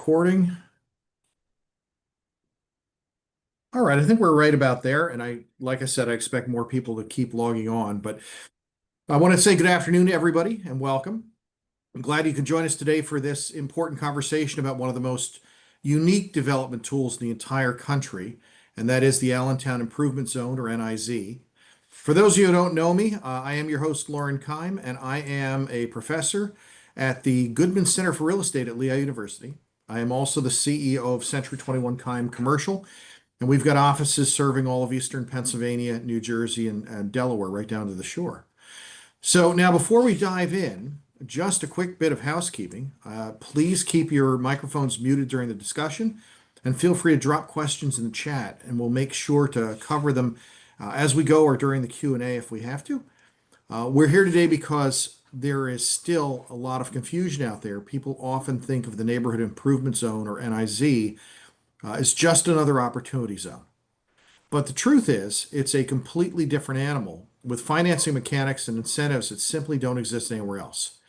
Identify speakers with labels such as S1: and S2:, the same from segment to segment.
S1: recording. All right, I think we're right about there. And like I said, I expect more people to keep logging on. But I want to say good afternoon to everybody and welcome. I'm glad you can join us today for this important conversation about one of the most unique development tools in the entire country, and that is the Allentown Improvement Zone, or NIZ. For those of you who don't know me, I am your host, Loren Keim, and I am a professor at the Goodman Center for Real Estate at Lehigh University. I am also the CEO of Century 21 Keim Commercial, and we've got offices serving all of Eastern Pennsylvania, New Jersey, and Delaware, right down to the shore. So now, before we dive in, just a quick bit of housekeeping. Please keep your microphones muted during the discussion, and feel free to drop questions in the chat, and we'll make sure to cover them as we go or during the Q&A if we have to. We're here today because there is still a lot of confusion out there. People often think of the Neighborhood Improvement Zone, or NIZ, as just another opportunity zone. But the truth is, it's a completely different animal with financing mechanics and incentives that simply don't exist anywhere else.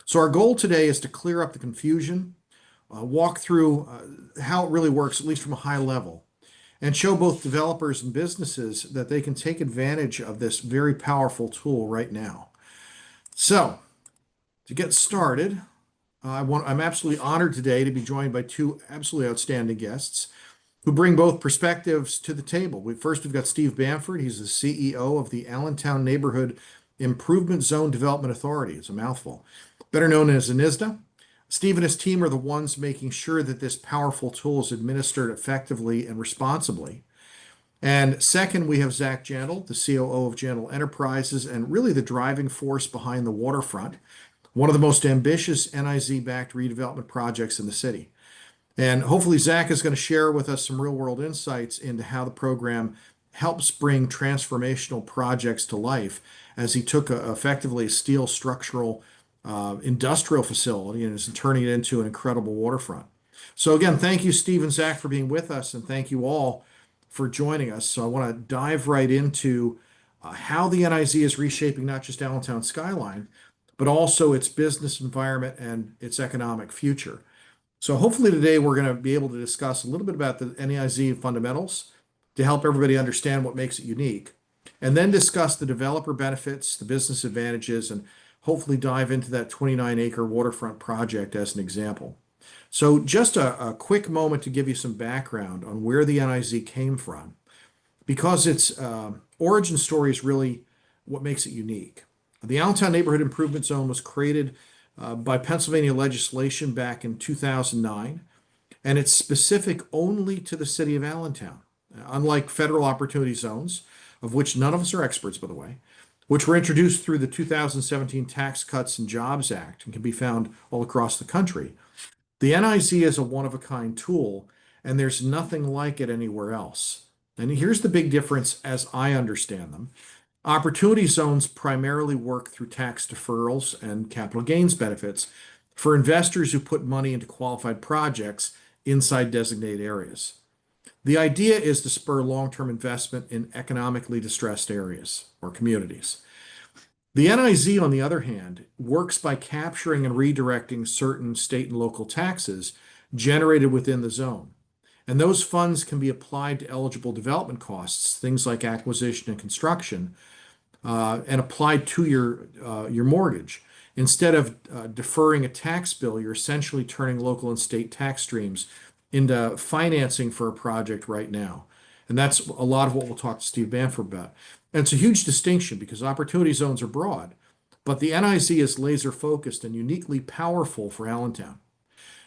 S1: So our goal today is to clear up the confusion, walk through how it really works, at least from a high level, and show both developers and businesses that they can take advantage of this very powerful tool right now. So to get started, I'm absolutely honored today to be joined by two absolutely outstanding guests who bring both perspectives to the table. We've got Steve Bamford. He's the CEO of the Allentown Neighborhood Improvement Zone Development Authority. It's a mouthful. Better known as ANIZDA. Steve and his team are the ones making sure that this powerful tool is administered effectively and responsibly. And second, we have Zac Jaindl, the COO of Jaindl Enterprises, and really the driving force behind the Waterfront, one of the most ambitious NIZ-backed redevelopment projects in the city. And hopefully Zac is going to share with us some real-world insights into how the program helps bring transformational projects to life, as he took effectively a steel structural industrial facility and is turning it into an incredible waterfront. So again, thank you, Steve and Zac, for being with us, and thank you all for joining us. So I want to dive right into how the NIZ is reshaping not just Allentown skyline, but also its business environment and its economic future. So hopefully today we're going to be able to discuss a little bit about the NIZ fundamentals to help everybody understand what makes it unique, and then discuss the developer benefits, the business advantages, and hopefully dive into that 29-acre waterfront project as an example. So just a quick moment to give you some background on where the NIZ came from, because its origin story is really what makes it unique. The Allentown Neighborhood Improvement Zone was created by Pennsylvania legislation back in 2009, and it's specific only to the city of Allentown. Unlike federal opportunity zones, of which none of us are experts, by the way, which were introduced through the 2017 Tax Cuts and Jobs Act and can be found all across the country, the NIZ is a one-of-a-kind tool, and there's nothing like it anywhere else. And here's the big difference as I understand them. Opportunity zones primarily work through tax deferrals and capital gains benefits for investors who put money into qualified projects inside designated areas. The idea is to spur long-term investment in economically distressed areas or communities. The NIZ, on the other hand, works by capturing and redirecting certain state and local taxes generated within the zone. And those funds can be applied to eligible development costs, things like acquisition and construction, and applied to your mortgage. Instead of deferring a tax bill, you're essentially turning local and state tax streams into financing for a project right now. And that's a lot of what we'll talk to Steve Bamford about. And it's a huge distinction because opportunity zones are broad, but the NIZ is laser focused and uniquely powerful for Allentown.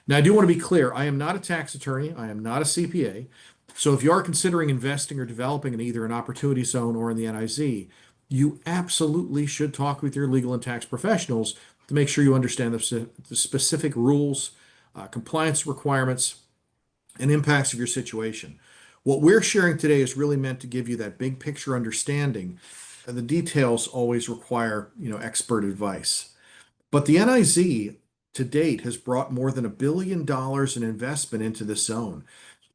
S1: Now, I do want to be clear, I am not a tax attorney, I am not a CPA. So if you are considering investing or developing in either an opportunity zone or in the NIZ, you absolutely should talk with your legal and tax professionals to make sure you understand the specific rules, compliance requirements, and impacts of your situation. What we're sharing today is really meant to give you that big picture understanding, and the details always require, expert advice. But the NIZ to date has brought more than $1 billion in investment into this zone,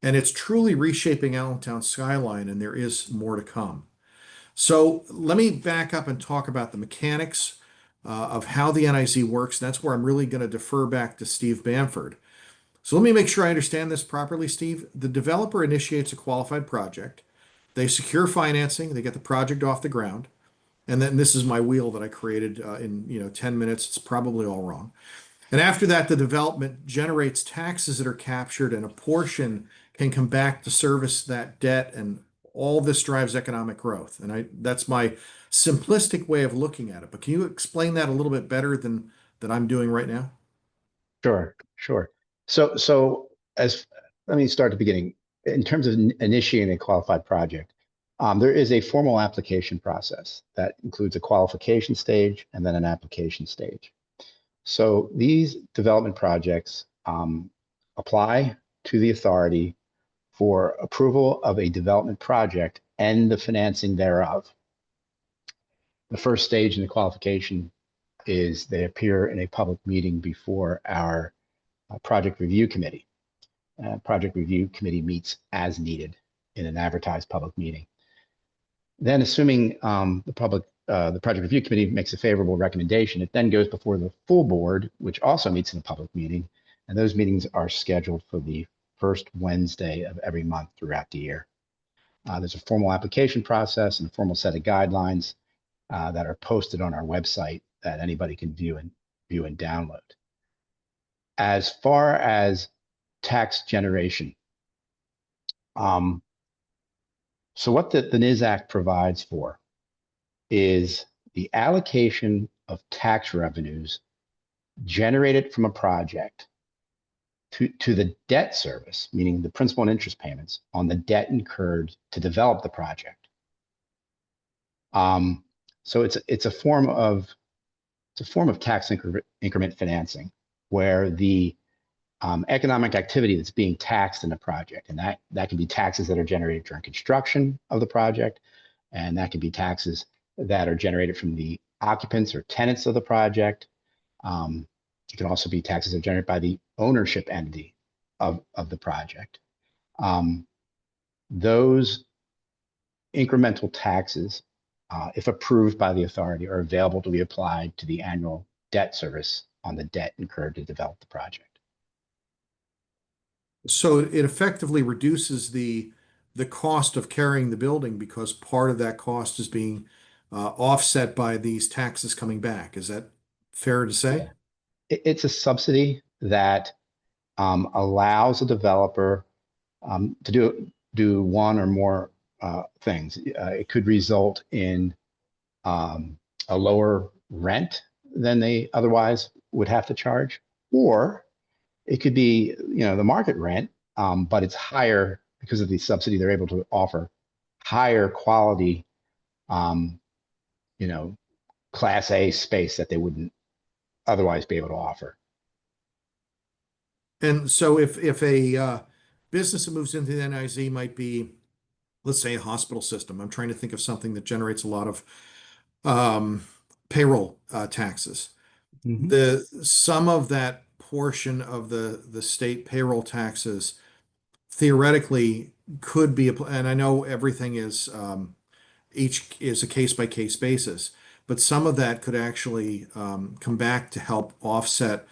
S1: and it's truly reshaping Allentown skyline, and there is more to come. So let me back up and talk about the mechanics of how the NIZ works. That's where I'm really going to defer back to Steve Bamford. So let me make sure I understand this properly, Steve. The developer initiates a qualified project. They secure financing, they get the project off the ground, and then this is my wheel that I created in 10 minutes. It's probably all wrong. And after that, the development generates taxes that are captured, and a portion can come back to service that debt, and all this drives economic growth. And that's my simplistic way of looking at it. But can you explain that a little bit better than I'm doing right now?
S2: Sure, sure. So as let me start at the beginning. In terms of initiating a qualified project, there is a formal application process that includes a qualification stage and then an application stage. So these development projects apply to the authority for approval of a development project and the financing thereof. The first stage in the qualification is they appear in a public meeting before our project review committee. Project review committee meets as needed in an advertised public meeting. Then, assuming the project review committee makes a favorable recommendation, it then goes before the full board, which also meets in a public meeting. And those meetings are scheduled for the first Wednesday of every month throughout the year. There's a formal application process and a formal set of guidelines that are posted on our website that anybody can view and download. As far as tax generation, so what the NIZ Act provides for is the allocation of tax revenues generated from a project to the debt service, meaning the principal and interest payments on the debt incurred to develop the project. So it's a form of tax increment financing where the economic activity that's being taxed in a project, and that can be taxes that are generated during construction of the project, and that can be taxes that are generated from the occupants or tenants of the project. It can also be taxes that are generated by the ownership entity of the project. Those incremental taxes, if approved by the authority, are available to be applied to the annual debt service on the debt incurred to develop the project.
S1: So it effectively reduces the cost of carrying the building because part of that cost is being offset by these taxes coming back. Is that fair to say?
S2: It's a subsidy that allows a developer to do one or more things. It could result in a lower rent than they otherwise would have to charge, or it could be, the market rent, but it's higher because of the subsidy. They're able to offer higher quality, um, you know, Class A space that they wouldn't otherwise be able to offer.
S1: And so if a business that moves into the NIZ might be, let's say, a hospital system. I'm trying to think of something that generates a lot of um, payroll taxes.
S2: Mhm.
S1: The some of that portion of the state payroll taxes theoretically could be, and I know everything is each is a case by case basis, but some of that could actually come back to help offset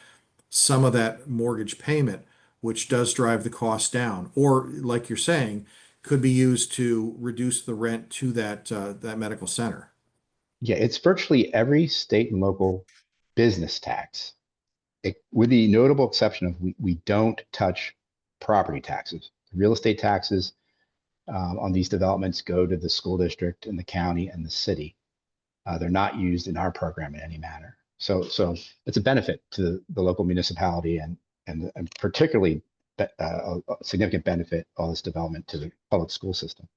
S1: some of that mortgage payment, which does drive the cost down. Or, like you're saying, could be used to reduce the rent to that medical center.
S2: Yeah, it's virtually every state and local business tax, with the notable exception of we don't touch property taxes. Real estate taxes on these developments go to the school district and the county and the city. They're not used in our program in any manner. So it's a benefit to the local municipality and particularly a significant benefit, all this development, to the public school system.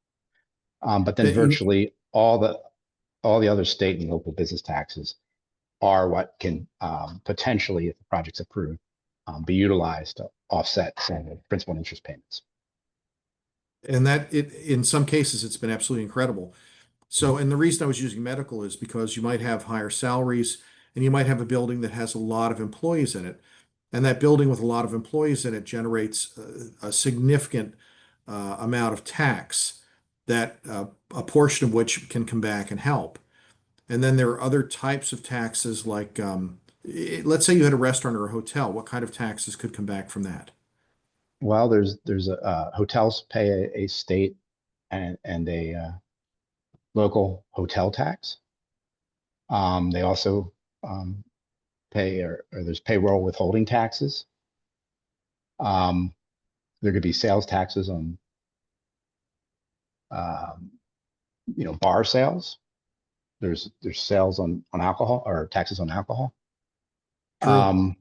S2: But then
S1: That-
S2: virtually all the other state and local business taxes are what can potentially, if the project's approved, be utilized to offset some of the principal and interest payments.
S1: And that it in some cases it's been absolutely incredible. So, and the reason I was using medical is because you might have higher salaries and you might have a building that has a lot of employees in it. And that building with a lot of employees in it generates a significant amount of tax that a portion of which can come back and help. And then there are other types of taxes like let's say you had a restaurant or a hotel. What kind of taxes could come back from that?
S2: Well, there's hotels pay a state and a local hotel tax. They also pay or there's payroll withholding taxes. Um, there could be sales taxes on um, bar sales. There's sales on alcohol or taxes on alcohol.
S1: True.
S2: Um,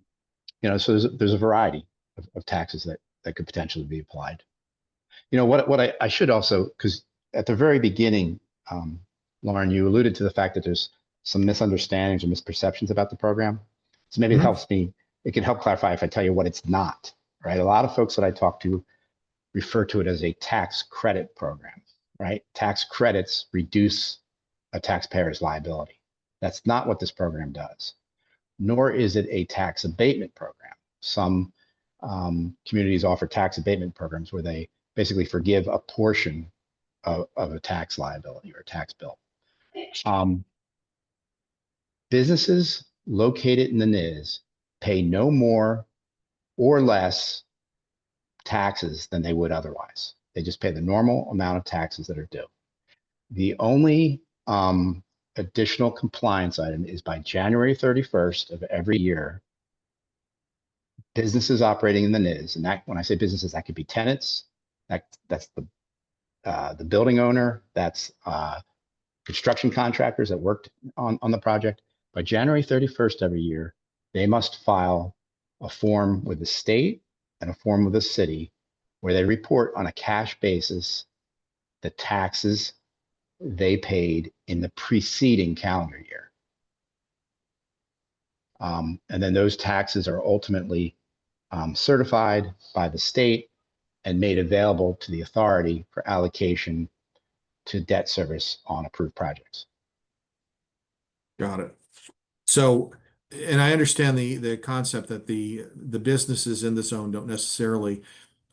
S2: so there's a variety of taxes that could potentially be applied. What I should also, because at the very beginning, Lauren, you alluded to the fact that there's some misunderstandings or misperceptions about the program. So maybe
S1: Mhm.
S2: it can help clarify if I tell you what it's not, right? A lot of folks that I talk to refer to it as a tax credit program, right? Tax credits reduce a taxpayer's liability. That's not what this program does, nor is it a tax abatement program. Some communities offer tax abatement programs where they basically forgive a portion of a tax liability or a tax bill. Um, Businesses located in the NIZ pay no more or less taxes than they would otherwise. They just pay the normal amount of taxes that are due. The only additional compliance item is by January 31st of every year, businesses operating in the NIZ, and that when I say businesses, that could be tenants, that's the building owner, that's construction contractors that worked on the project. By January 31st every year, they must file a form with the state and a form with the city where they report on a cash basis the taxes they paid in the preceding calendar year. And then those taxes are ultimately certified by the state and made available to the authority for allocation to debt service on approved projects.
S1: Got it. So, and I understand the concept that the businesses in the zone don't necessarily,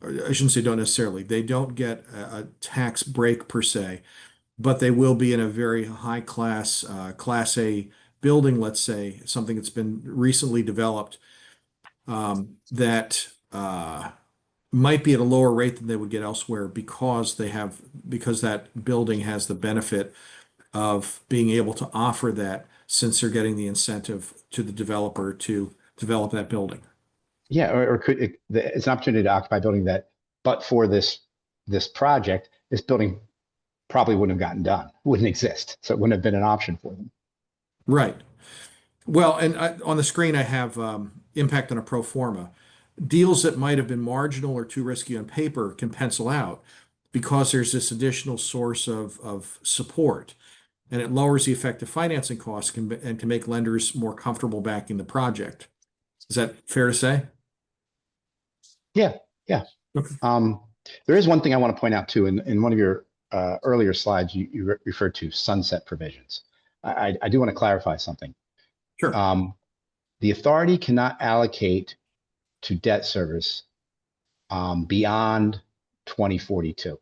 S1: or I shouldn't say don't necessarily, they don't get a tax break per se, but they will be in a very high class, class A building, let's say, something that's been recently developed, that might be at a lower rate than they would get elsewhere because that building has the benefit of being able to offer that since they're getting the incentive to the developer to develop that building.
S2: Yeah, or it's an opportunity to occupy a building that, but for this project, this building probably wouldn't have gotten done, wouldn't exist. So it wouldn't have been an option for them.
S1: Right. Well, and on the screen I have impact on a pro forma. Deals that might have been marginal or too risky on paper can pencil out because there's this additional source of support, and it lowers the effective financing costs and can make lenders more comfortable backing the project. Is that fair to say?
S2: Yeah, yeah.
S1: Okay.
S2: Um, there is one thing I want to point out too. In one of your earlier slides, you referred to sunset provisions. I do want to clarify something.
S1: Sure.
S2: The authority cannot allocate to debt service beyond 2042.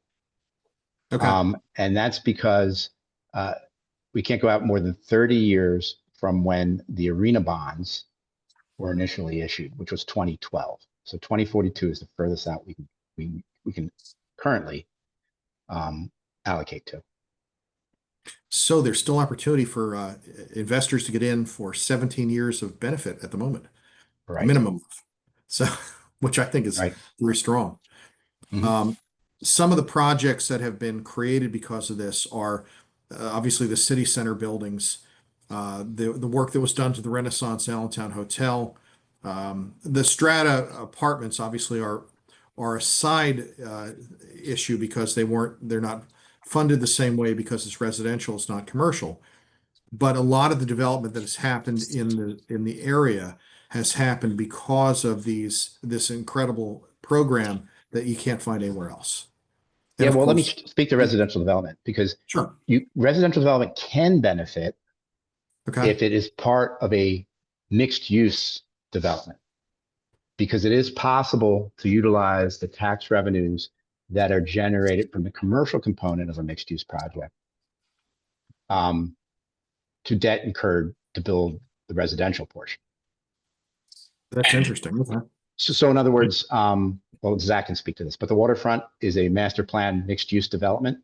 S1: Okay.
S2: And that's because we can't go out more than 30 years from when the arena bonds were initially issued, which was 2012. So 2042 is the furthest out we can currently allocate to.
S1: So there's still opportunity for investors to get in for 17 years of benefit at the moment,
S2: Right,
S1: minimum. So, which I think is
S2: right.
S1: very strong.
S2: Mhm.
S1: Um, some of the projects that have been created because of this are obviously the city center buildings, the work that was done to the Renaissance Allentown Hotel, the Strata apartments obviously are a side issue because they're not funded the same way because it's residential, it's not commercial. But a lot of the development that has happened in the area has happened because of this incredible program that you can't find anywhere else. And
S2: Yeah,
S1: of
S2: well, let me
S1: course,
S2: speak to residential development because
S1: sure.
S2: residential development can benefit
S1: Okay.
S2: if it is part of a mixed use development, because it is possible to utilize the tax revenues that are generated from the commercial component of a mixed use project um, to debt incurred to build the residential portion.
S1: That's interesting. Okay.
S2: So in other words, well, Zach can speak to this, but the Waterfront is a master plan mixed use development.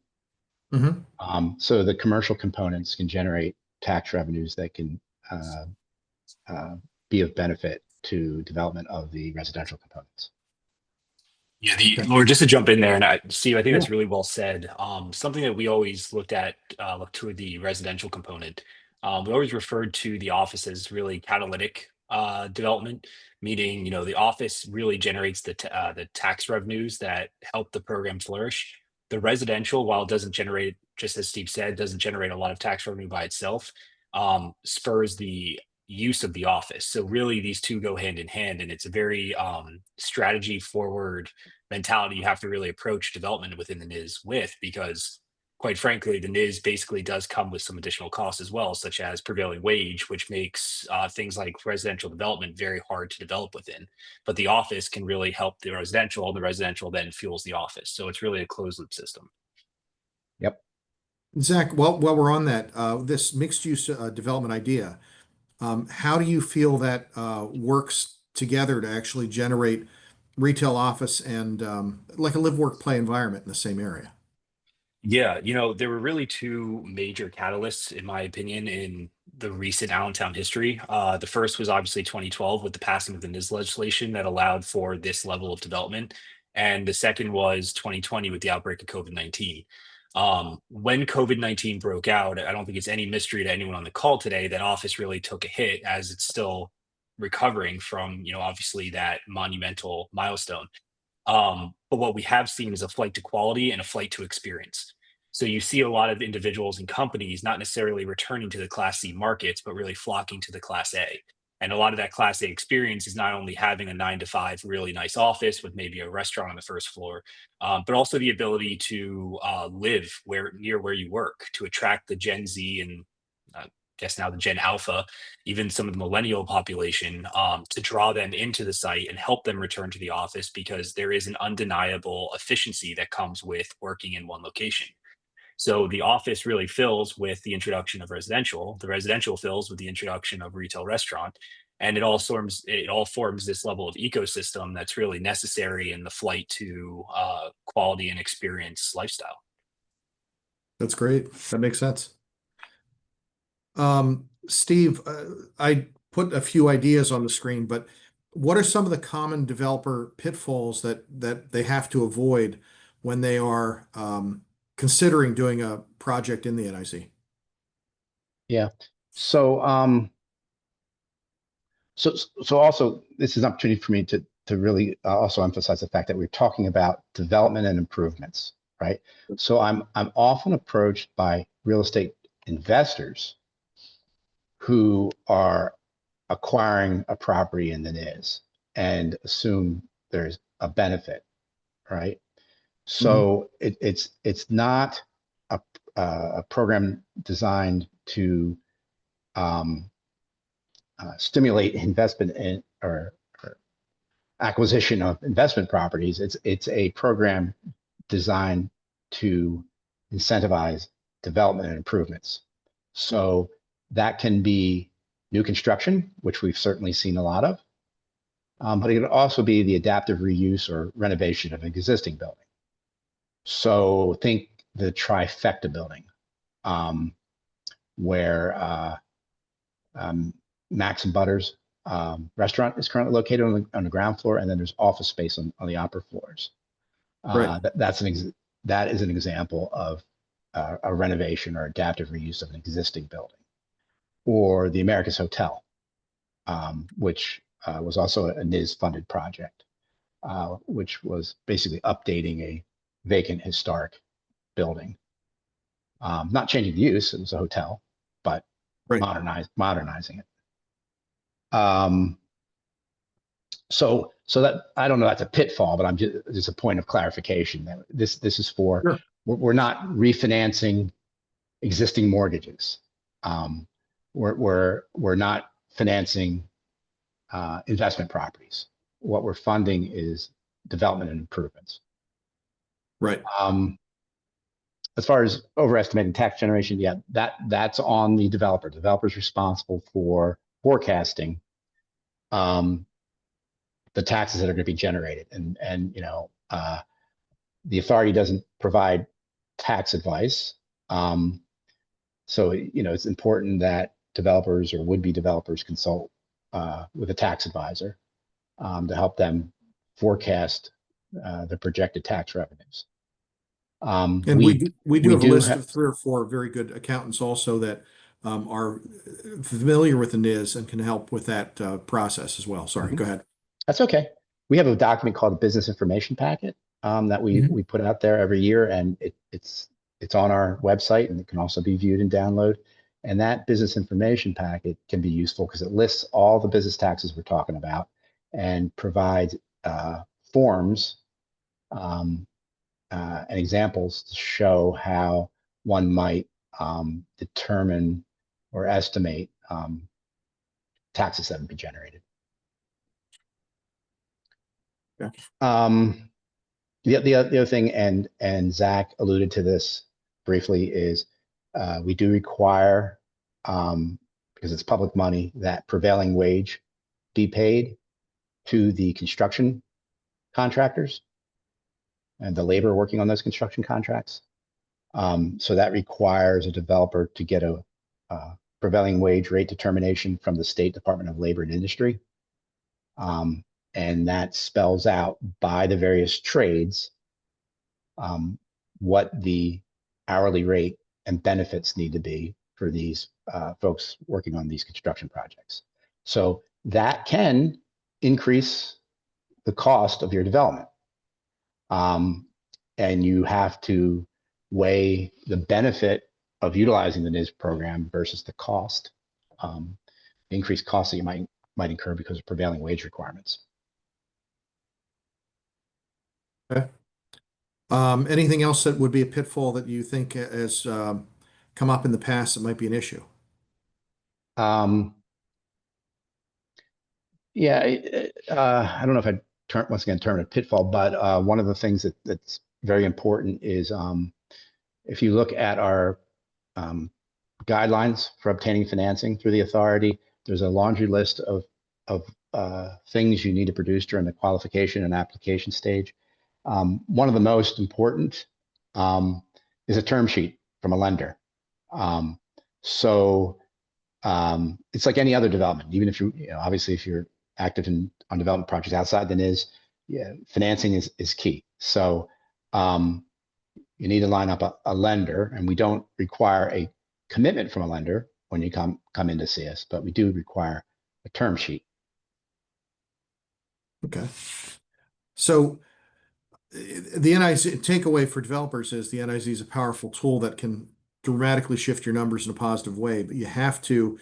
S1: Mhm.
S2: So the commercial components can generate tax revenues that can uh, be of benefit to development of the residential components.
S3: Yeah,
S1: Okay.
S3: Laura, just to jump in there, and Steve, I think
S1: Yeah.
S3: that's really well said. Something that we always looked to the residential component. We always referred to the office as really catalytic development, meaning the office really generates the tax revenues that help the program flourish. The residential, while it doesn't generate, just as Steve said, doesn't generate a lot of tax revenue by itself, spurs the use of the office. So really, these two go hand in hand, and it's a very strategy forward mentality you have to really approach development within the NIZ with, because quite frankly, the NIZ basically does come with some additional costs as well, such as prevailing wage, which makes things like residential development very hard to develop within. But the office can really help the residential then fuels the office. So it's really a closed loop system.
S2: Yep.
S1: Zach, while we're on that, this mixed use development idea, how do you feel that works together to actually generate retail office and like a live work play environment in the same area?
S3: Yeah, there were really two major catalysts, in my opinion, in the recent Allentown history. The first was obviously 2012 with the passing of the NIZ legislation that allowed for this level of development. And the second was 2020 with the outbreak of COVID-19. When COVID-19 broke out, I don't think it's any mystery to anyone on the call today that office really took a hit as it's still recovering from, obviously that monumental milestone. But what we have seen is a flight to quality and a flight to experience. So you see a lot of individuals and companies not necessarily returning to the Class C markets, but really flocking to the Class A. And a lot of that Class A experience is not only having a 9 to 5 really nice office with maybe a restaurant on the first floor, but also the ability to live near where you work, to attract the Gen Z and guess now the Gen Alpha, even some of the millennial population, to draw them into the site and help them return to the office, because there is an undeniable efficiency that comes with working in one location. So the office really fills with the introduction of residential. The residential fills with the introduction of retail restaurant. And it all forms this level of ecosystem that's really necessary in the flight to quality and experience lifestyle.
S1: That's great. That makes sense. Steve, I put a few ideas on the screen, but what are some of the common developer pitfalls that they have to avoid when they are considering doing a project in the NIZ?
S2: Yeah. So so also this is an opportunity for me to really also emphasize the fact that we're talking about development and improvements, right? So I'm often approached by real estate investors who are acquiring a property in the NIZ and assume there's a benefit, right?
S1: Mhm.
S2: So it's not a program designed to um, stimulate investment in or acquisition of investment properties. It's a program designed to incentivize development and improvements. So that can be new construction, which we've certainly seen a lot of, but it could also be the adaptive reuse or renovation of an existing building. So think the trifecta building, um, where Max and Butters restaurant is currently located on the ground floor, and then there's office space on the upper floors.
S1: Right.
S2: That is an example of a renovation or adaptive reuse of an existing building. Or the Americas Hotel, which was also a NIZ funded project, which was basically updating a vacant historic building. Not changing the use, it was a hotel, but
S1: Right.
S2: modernizing it. So that, I don't know, that's a pitfall, but I'm just a point of clarification that this is for,
S1: Sure.
S2: we're not refinancing existing mortgages. We're not financing investment properties. What we're funding is development and improvements.
S1: Right.
S2: As far as overestimating tax generation, yeah, that's on the developer. The developer's responsible for forecasting the taxes that are going to be generated. And the authority doesn't provide tax advice. So, it's important that developers or would-be developers consult with a tax advisor to help them forecast the projected tax revenues.
S1: And we do have a list
S2: have,
S1: of 3 or 4 very good accountants also that are familiar with the NIZ and can help with that process as well. Sorry, go ahead.
S2: That's okay. We have a document called a business information packet that we put out there every year, and it's on our website, and it can also be viewed and download. And that business information packet can be useful because it lists all the business taxes we're talking about and provides forms and examples to show how one might determine or estimate taxes that would be generated.
S1: Yeah.
S2: The other thing, and Zac alluded to this briefly, is we do require, because it's public money, that prevailing wage be paid to the construction contractors and the labor working on those construction contracts. So that requires a developer to get a prevailing wage rate determination from the State Department of Labor and Industry. And that spells out by the various trades what the hourly rate and benefits need to be for these folks working on these construction projects. So that can increase the cost of your development. And you have to weigh the benefit of utilizing the NIZ program versus the cost, increased costs that you might incur because of prevailing wage requirements.
S1: Okay. Anything else that would be a pitfall that you think has come up in the past that might be an issue?
S2: Yeah, I don't know if I'd once again term it a pitfall, but one of the things that's very important is if you look at our guidelines for obtaining financing through the authority, there's a laundry list of things you need to produce during the qualification and application stage. One of the most important is a term sheet from a lender. So it's like any other development, even if obviously if you're active on development projects outside the NIZ, financing is key. So you need to line up a lender, and we don't require a commitment from a lender when you come in to see us, but we do require a term sheet.
S1: Okay. So the NIZ takeaway for developers is the NIZ is a powerful tool that can dramatically shift your numbers in a positive way, but you have to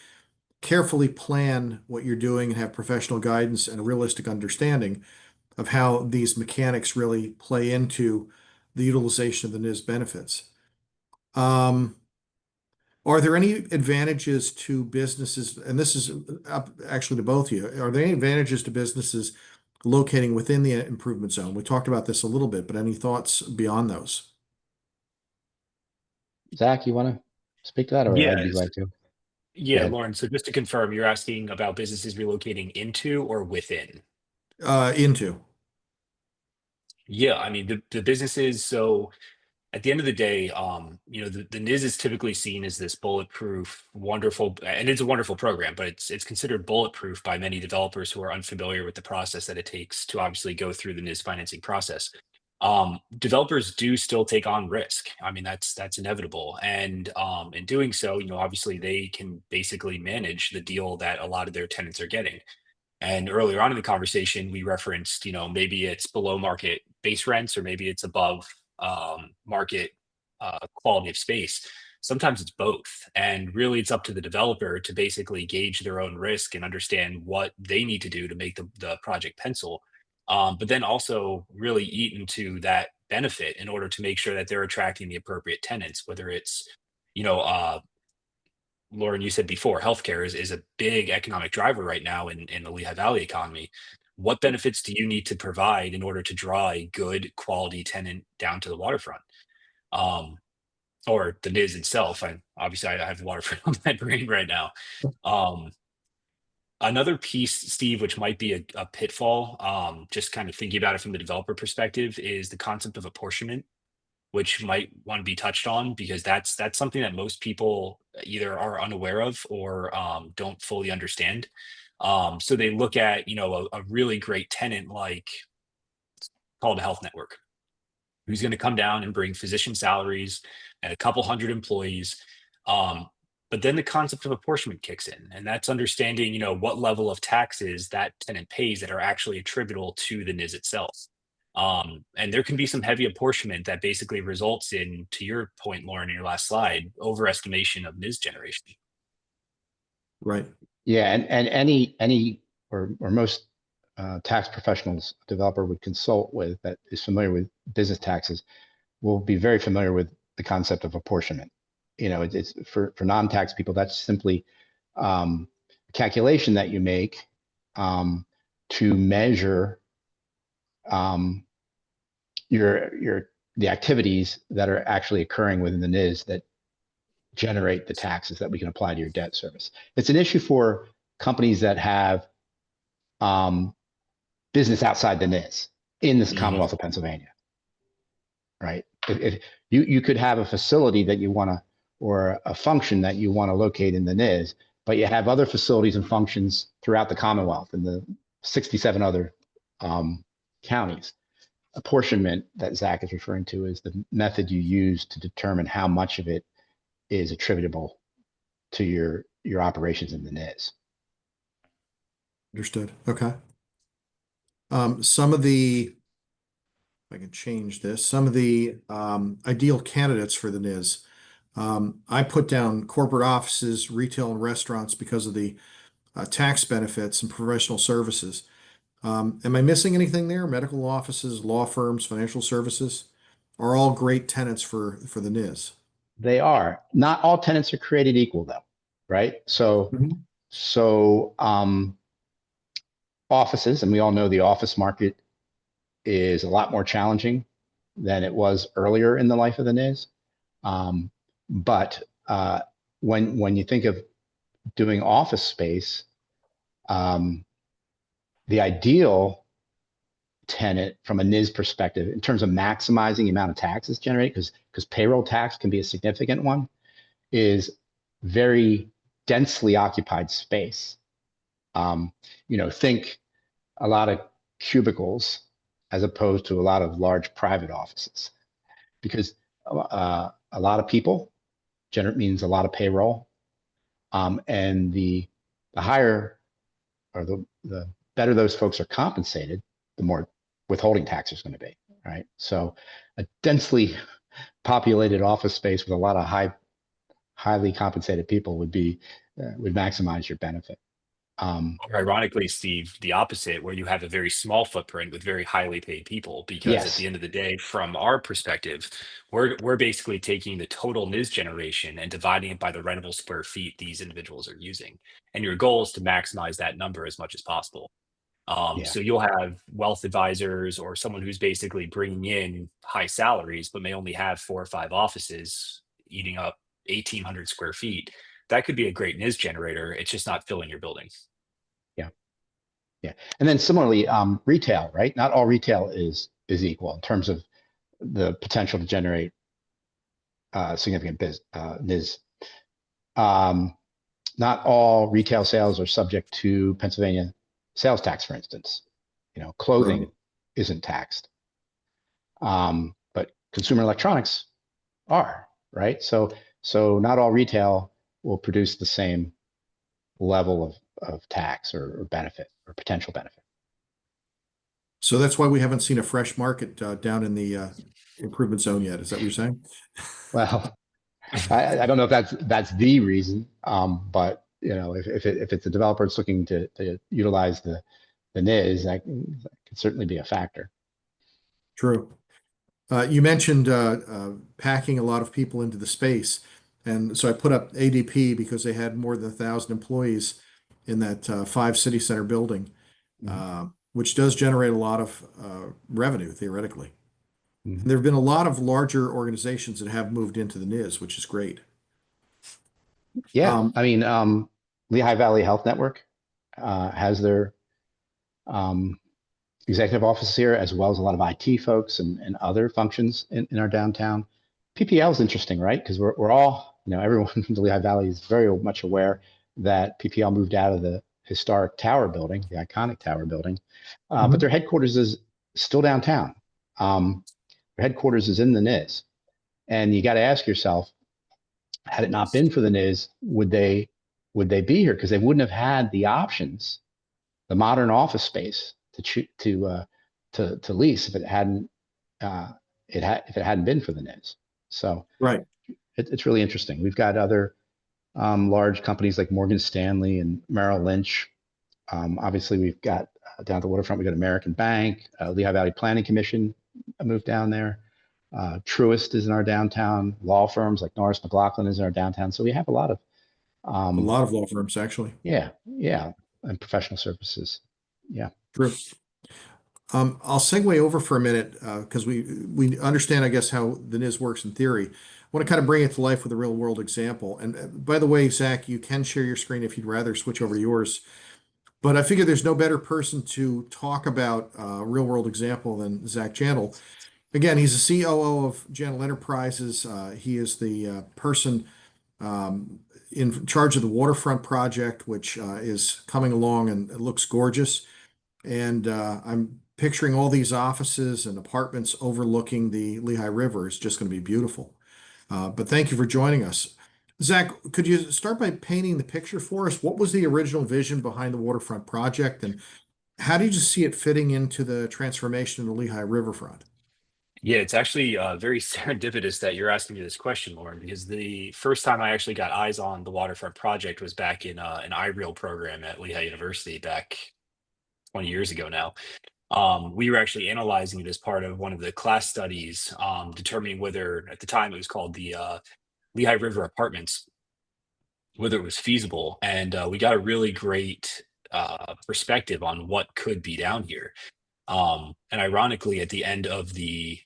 S1: carefully plan what you're doing and have professional guidance and a realistic understanding of how these mechanics really play into the utilization of the NIZ benefits. Are there any advantages to businesses, and this is actually to both of you, are there any advantages to businesses locating within the improvement zone? We talked about this a little bit, but any thoughts beyond those?
S2: Zac, you want to speak to that, or
S3: Yeah,
S2: I'd be glad to.
S3: yeah, Loren. So just to confirm, you're asking about businesses relocating into or within?
S1: Into.
S3: Yeah, I mean the businesses. So at the end of the day, the NIZ is typically seen as this bulletproof, wonderful, and it's a wonderful program, but it's considered bulletproof by many developers who are unfamiliar with the process that it takes to obviously go through the NIZ financing process. Developers do still take on risk. I mean, that's inevitable, and in doing so, obviously they can basically manage the deal that a lot of their tenants are getting. And earlier on in the conversation, we referenced, maybe it's below market base rents, or maybe it's above market quality of space. Sometimes it's both. And really, it's up to the developer to basically gauge their own risk and understand what they need to do to make the project pencil. But then also really eat into that benefit in order to make sure that they're attracting the appropriate tenants, whether it's, you know, uh, Lauren, you said before, healthcare is a big economic driver right now in the Lehigh Valley economy. What benefits do you need to provide in order to draw a good quality tenant down to the waterfront? Um, or the NIZ itself? And obviously I have the waterfront on my brain right now. Um, Another piece, Steve, which might be a pitfall, just kind of thinking about it from the developer perspective, is the concept of apportionment, which might want to be touched on because that's something that most people either are unaware of or don't fully understand. So they look at, a really great tenant like called a health network, who's going to come down and bring physician salaries and a couple hundred employees. Um, but then the concept of apportionment kicks in, and that's understanding, what level of taxes that tenant pays that are actually attributable to the NIZ itself. And there can be some heavy apportionment that basically results in, to your point, Lauren, in your last slide, overestimation of NIZ generation.
S1: Right.
S2: Yeah, and any or most tax professionals a developer would consult with that is familiar with business taxes will be very familiar with the concept of apportionment. It's for non-tax people, that's simply a calculation that you make to measure the activities that are actually occurring within the NIZ that generate the taxes that we can apply to your debt service. It's an issue for companies that have business outside the NIZ in this Commonwealth of Pennsylvania, right? If you could have a facility that you want to, or a function that you want to locate in the NIZ, but you have other facilities and functions throughout the Commonwealth and the 67 other counties. Apportionment that Zac is referring to is the method you use to determine how much of it is attributable to your operations in the NIZ.
S1: Understood. Okay. Some of the, if I can change this, some of the ideal candidates for the NIZ. I put down corporate offices, retail and restaurants because of the tax benefits and professional services. Am I missing anything there? Medical offices, law firms, financial services are all great tenants for the NIZ.
S2: They are. Not all tenants are created equal, though, right? So,
S1: Mhm.
S2: Offices, and we all know the office market is a lot more challenging than it was earlier in the life of the NIZ. But when you think of doing office space, the ideal tenant from a NIZ perspective, in terms of maximizing the amount of taxes generated, because payroll tax can be a significant one, is very densely occupied space. Think a lot of cubicles as opposed to a lot of large private offices, because a lot of people means a lot of payroll, and the higher or the better those folks are compensated, the more withholding tax is going to be, right? So a densely populated office space with a lot of highly compensated people would maximize your benefit.
S3: Ironically, Steve, the opposite, where you have a very small footprint with very highly paid people, because at the
S2: Yes.
S3: end of the day, from our perspective, we're basically taking the total NIZ generation and dividing it by the rentable square feet these individuals are using. And your goal is to maximize that number as much as possible.
S2: Yeah.
S3: So you'll have wealth advisors or someone who's basically bringing in high salaries, but may only have 4 or 5 offices eating up 1,800 square feet. That could be a great NIZ generator. It's just not filling your building.
S2: Yeah. Yeah. And then similarly, retail, right? Not all retail is equal in terms of the potential to generate significant NIZ. Not all retail sales are subject to Pennsylvania sales tax, for instance. Clothing
S1: Right.
S2: isn't taxed, but consumer electronics are, right? So not all retail will produce the same level of tax or benefit or potential benefit.
S1: So that's why we haven't seen a fresh market down in the improvement zone yet. Is that what you're saying?
S2: Well, I don't know if that's the reason, but if it's a developer that's looking to utilize the NIZ, that could certainly be a factor.
S1: True. You mentioned packing a lot of people into the space. And so I put up ADP because they had more than 1,000 employees in that 5 city center building, which does generate a lot of revenue, theoretically. And there have been a lot of larger organizations that have moved into the NIZ, which is great.
S2: Yeah, I mean, Lehigh Valley Health Network has their executive offices here, as well as a lot of IT folks and other functions in our downtown. PPL is interesting, right? Because we're all, everyone in the Lehigh Valley is very much aware that PPL moved out of the historic tower building, the iconic tower building, but their headquarters is still downtown. Their headquarters is in the NIZ. And you got to ask yourself, had it not been for the NIZ, would they be here? Because they wouldn't have had the options, the modern office space to lease if it hadn't been for the NIZ. So
S1: Right.
S2: it's really interesting. We've got other large companies like Morgan Stanley and Merrill Lynch. Obviously, we've got down at the waterfront, we've got American Bank, Lehigh Valley Planning Commission moved down there. Truist is in our downtown. Law firms like Norris McLaughlin is in our downtown. So we have a lot of
S1: law firms, actually.
S2: Yeah, and professional services. Yeah.
S1: True. I'll segue over for a minute because we understand, I guess, how the NIZ works in theory. I want to kind of bring it to life with a real world example. And by the way, Zac, you can share your screen if you'd rather switch over to yours. But I figure there's no better person to talk about a real world example than Zac Jaindl. Again, he's the COO of Jaindl Enterprises. He is the person in charge of the Waterfront project, which is coming along and it looks gorgeous. And I'm picturing all these offices and apartments overlooking the Lehigh River. It's just going to be beautiful. But thank you for joining us. Zac, could you start by painting the picture for us? What was the original vision behind the Waterfront project, and how did you see it fitting into the transformation of the Lehigh Riverfront?
S3: Yeah, it's actually very serendipitous that you're asking me this question, Lauren, because the first time I actually got eyes on the Waterfront project was back in an iReal program at Lehigh University back 20 years ago now. We were actually analyzing it as part of one of the class studies, determining whether, at the time, it was called the Lehigh River Apartments, whether it was feasible. And we got a really great perspective on what could be down here. And ironically, at the end of the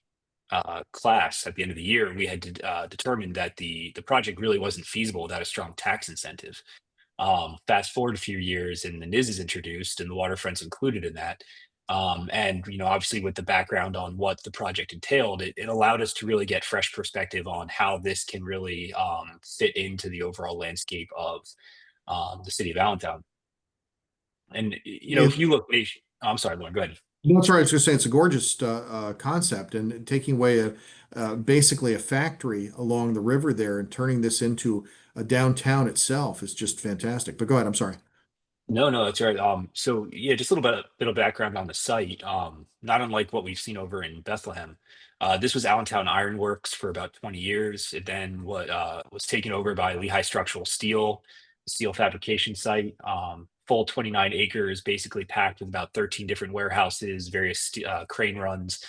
S3: class, at the end of the year, we had determined that the project really wasn't feasible without a strong tax incentive. Fast forward a few years, and the NIZ is introduced, and the waterfront's included in that. And obviously, with the background on what the project entailed, it allowed us to really get fresh perspective on how this can really fit into the overall landscape of the city of Allentown. And if you look, I'm sorry, Lauren, go ahead.
S1: No, that's right. I was going to say it's a gorgeous concept, and taking away basically a factory along the river there and turning this into a downtown itself is just fantastic. But go ahead. I'm sorry.
S3: No, that's right. So yeah, just a bit of background on the site. Not unlike what we've seen over in Bethlehem. This was Allentown Iron Works for about 20 years. It then was taken over by Lehigh Structural Steel, a steel fabrication site. Full 29 acres, basically packed with about 13 different warehouses, various crane runs.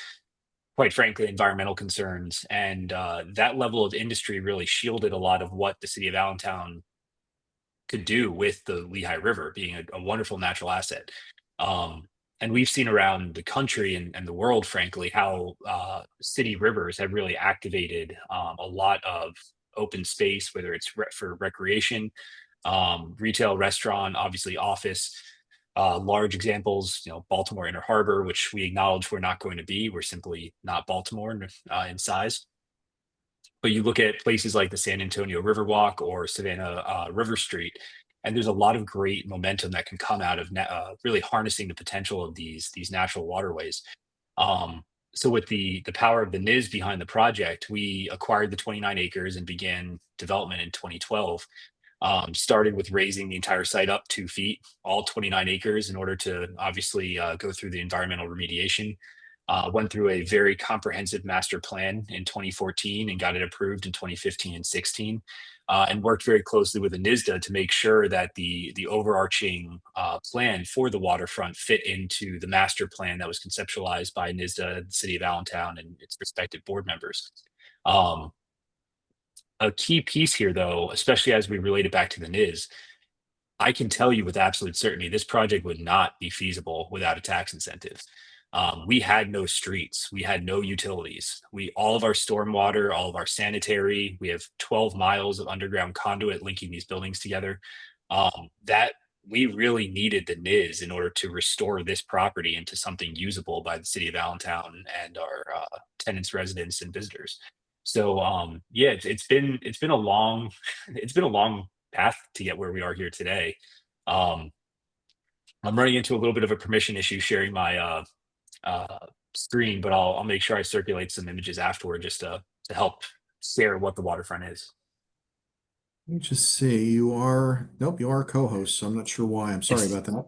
S3: Quite frankly, environmental concerns, and that level of industry really shielded a lot of what the city of Allentown could do with the Lehigh River being a wonderful natural asset. And we've seen around the country and the world, frankly, how city rivers have really activated a lot of open space, whether it's for recreation, retail, restaurant, obviously office. Large examples, Baltimore Inner Harbor, which we acknowledge we're not going to be. We're simply not Baltimore in size. But you look at places like the San Antonio Riverwalk or Savannah River Street, and there's a lot of great momentum that can come out of really harnessing the potential of these natural waterways. So with the power of the NIZ behind the project, we acquired the 29 acres and began development in 2012. Started with raising the entire site up 2 feet, all 29 acres, in order to obviously go through the environmental remediation. Went through a very comprehensive master plan in 2014 and got it approved in 2015 and 16, and worked very closely with ANIZDA to make sure that the overarching plan for the waterfront fit into the master plan that was conceptualized by ANIZDA, the city of Allentown, and its respective board members. A key piece here, though, especially as we relate it back to the NIZ, I can tell you with absolute certainty this project would not be feasible without a tax incentive. We had no streets, we had no utilities. All of our stormwater, all of our sanitary, we have 12 miles of underground conduit linking these buildings together. That we really needed the NIZ in order to restore this property into something usable by the city of Allentown and our tenants, residents, and visitors. So yeah, it's been a long it's been a long path to get where we are here today. Um, I'm running into a little bit of a permission issue sharing my screen, but I'll make sure I circulate some images afterward just to help share what the waterfront is.
S1: Let me just see. You are, nope, you are a co-host, so I'm not sure why. I'm sorry
S3: It's
S1: about that.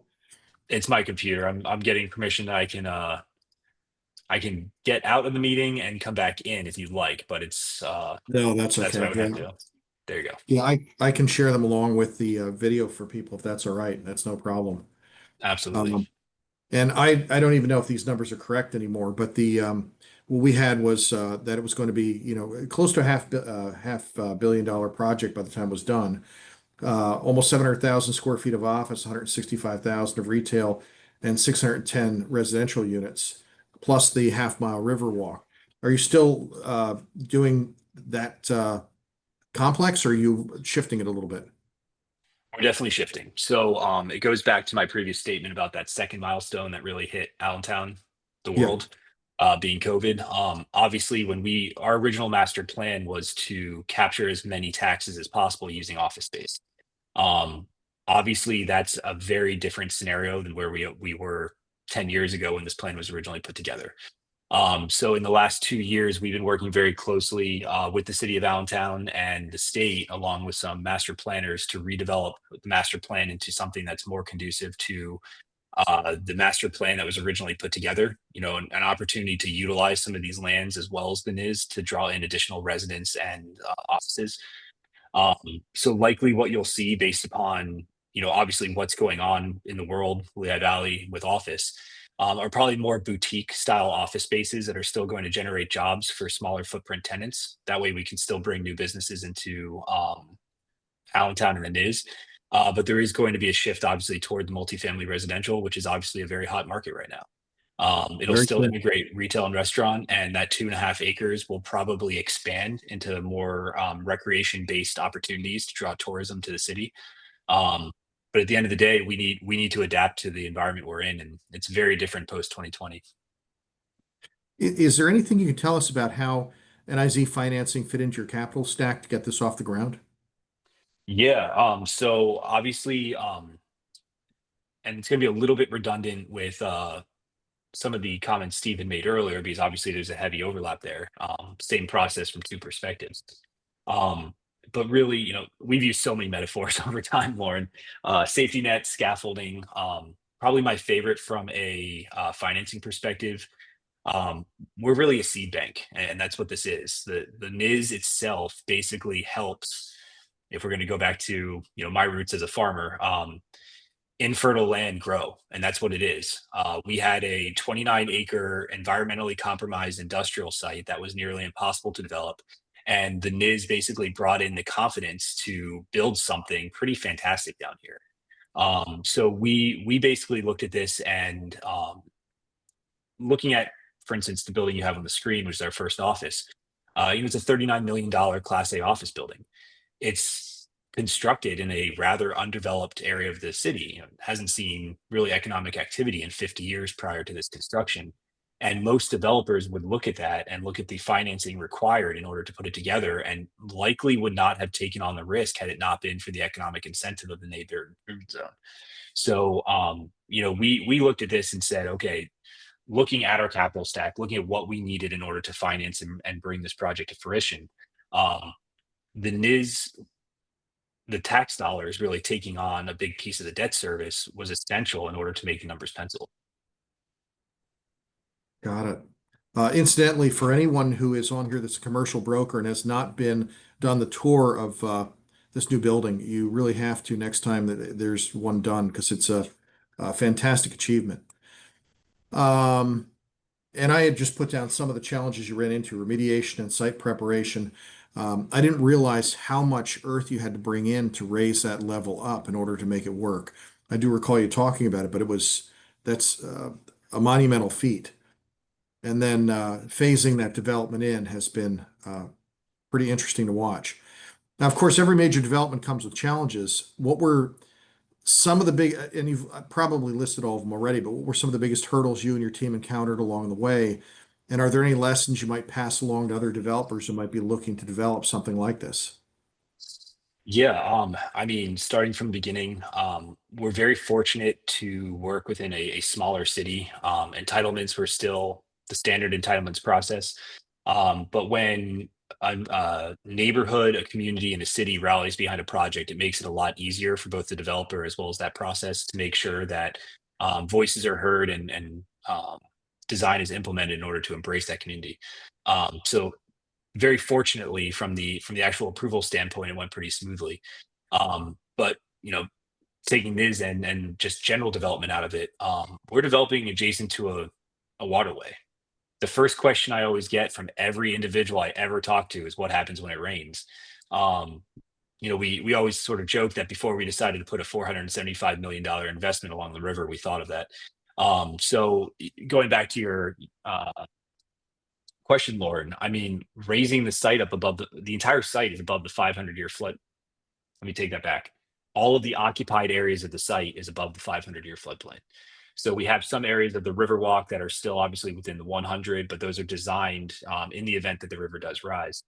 S3: it's my computer. I'm getting permission that I can get out of the meeting and come back in if you'd like, but it's
S1: No, that's
S3: that's what I
S1: okay.
S3: would
S1: Yeah.
S3: have to do. There you go.
S1: Yeah, I can share them along with the video for people if that's all right. That's no problem.
S3: Absolutely.
S1: Um, and I don't even know if these numbers are correct anymore, but the what we had was that it was going to be, close to a half billion-dollar project by the time it was done. Almost 700,000 square feet of office, 165,000 of retail, and 610 residential units, plus the half-mile river walk. Are you still doing that complex, or are you shifting it a little bit?
S3: We're definitely shifting. So it goes back to my previous statement about that second milestone that really hit Allentown, the
S1: Yeah.
S3: world, being COVID. Obviously, when our original master plan was to capture as many taxes as possible using office space. Um, Obviously, that's a very different scenario than where we were 10 years ago when this plan was originally put together. So in the last 2 years, we've been working very closely with the city of Allentown and the state, along with some master planners, to redevelop the master plan into something that's more conducive to the master plan that was originally put together. An opportunity to utilize some of these lands as well as the NIZ to draw in additional residents and offices. Um, so likely what you'll see based upon, obviously what's going on in the world, Lehigh Valley with office, are probably more boutique style office spaces that are still going to generate jobs for smaller footprint tenants. That way we can still bring new businesses into Allentown and the NIZ. But there is going to be a shift, obviously, toward the multifamily residential, which is obviously a very hot market right now. It'll
S1: Very
S3: still
S1: cool.
S3: integrate retail and restaurant, and that 2.5 acres will probably expand into more recreation-based opportunities to draw tourism to the city. Um, but at the end of the day, we need to adapt to the environment we're in, and it's very different post 2020.
S1: Is there anything you can tell us about how NIZ financing fit into your capital stack to get this off the ground?
S3: Yeah. So obviously, and it's going to be a little bit redundant with some of the comments Stephen made earlier, because obviously there's a heavy overlap there. Same process from two perspectives. Um, but really, we've used so many metaphors over time, Lauren. Safety net, scaffolding, probably my favorite from a financing perspective. Um, we're really a seed bank, and that's what this is. The NIZ itself basically helps. If we're going to go back to my roots as a farmer, infertile land grow, and that's what it is. We had a 29-acre environmentally compromised industrial site that was nearly impossible to develop, and the NIZ basically brought in the confidence to build something pretty fantastic down here. So we basically looked at this and looking at, for instance, the building you have on the screen, which is our first office. It's a $39 million Class A office building. It's constructed in a rather undeveloped area of the city. It hasn't seen really economic activity in 50 years prior to this construction. And most developers would look at that and look at the financing required in order to put it together, and likely would not have taken on the risk had it not been for the economic incentive of the neighborhood improvement zone. So, we looked at this and said, okay, looking at our capital stack, looking at what we needed in order to finance and bring this project to fruition, um, the NIZ, the tax dollars really taking on a big piece of the debt service was essential in order to make the numbers pencil.
S1: Got it. Incidentally, for anyone who is on here that's a commercial broker and has not done the tour of this new building, you really have to next time that there's one done, because it's a fantastic achievement. Um, and I had just put down some of the challenges you ran into: remediation and site preparation. I didn't realize how much earth you had to bring in to raise that level up in order to make it work. I do recall you talking about it, but that's a monumental feat. And then phasing that development in has been pretty interesting to watch. Now, of course, every major development comes with challenges. What were some of the big, and you've probably listed all of them already, but what were some of the biggest hurdles you and your team encountered along the way? And are there any lessons you might pass along to other developers who might be looking to develop something like this?
S3: Yeah, I mean, starting from the beginning, we're very fortunate to work within a smaller city. Entitlements were still the standard entitlements process. But when a neighborhood, a community, and a city rallies behind a project, it makes it a lot easier for both the developer as well as that process to make sure that voices are heard and design is implemented in order to embrace that community. So very fortunately from the actual approval standpoint, it went pretty smoothly. But taking NIZ and just general development out of it, we're developing adjacent to a waterway. The first question I always get from every individual I ever talk to is what happens when it rains. Um, we always sort of joke that before we decided to put a $475 million investment along the river, we thought of that. So going back to your question, Lauren, I mean, raising the site up above the entire site is above the 500-year flood. Let me take that back. All of the occupied areas of the site is above the 500-year floodplain. So we have some areas of the Riverwalk that are still obviously within the 100, but those are designed in the event that the river does rise.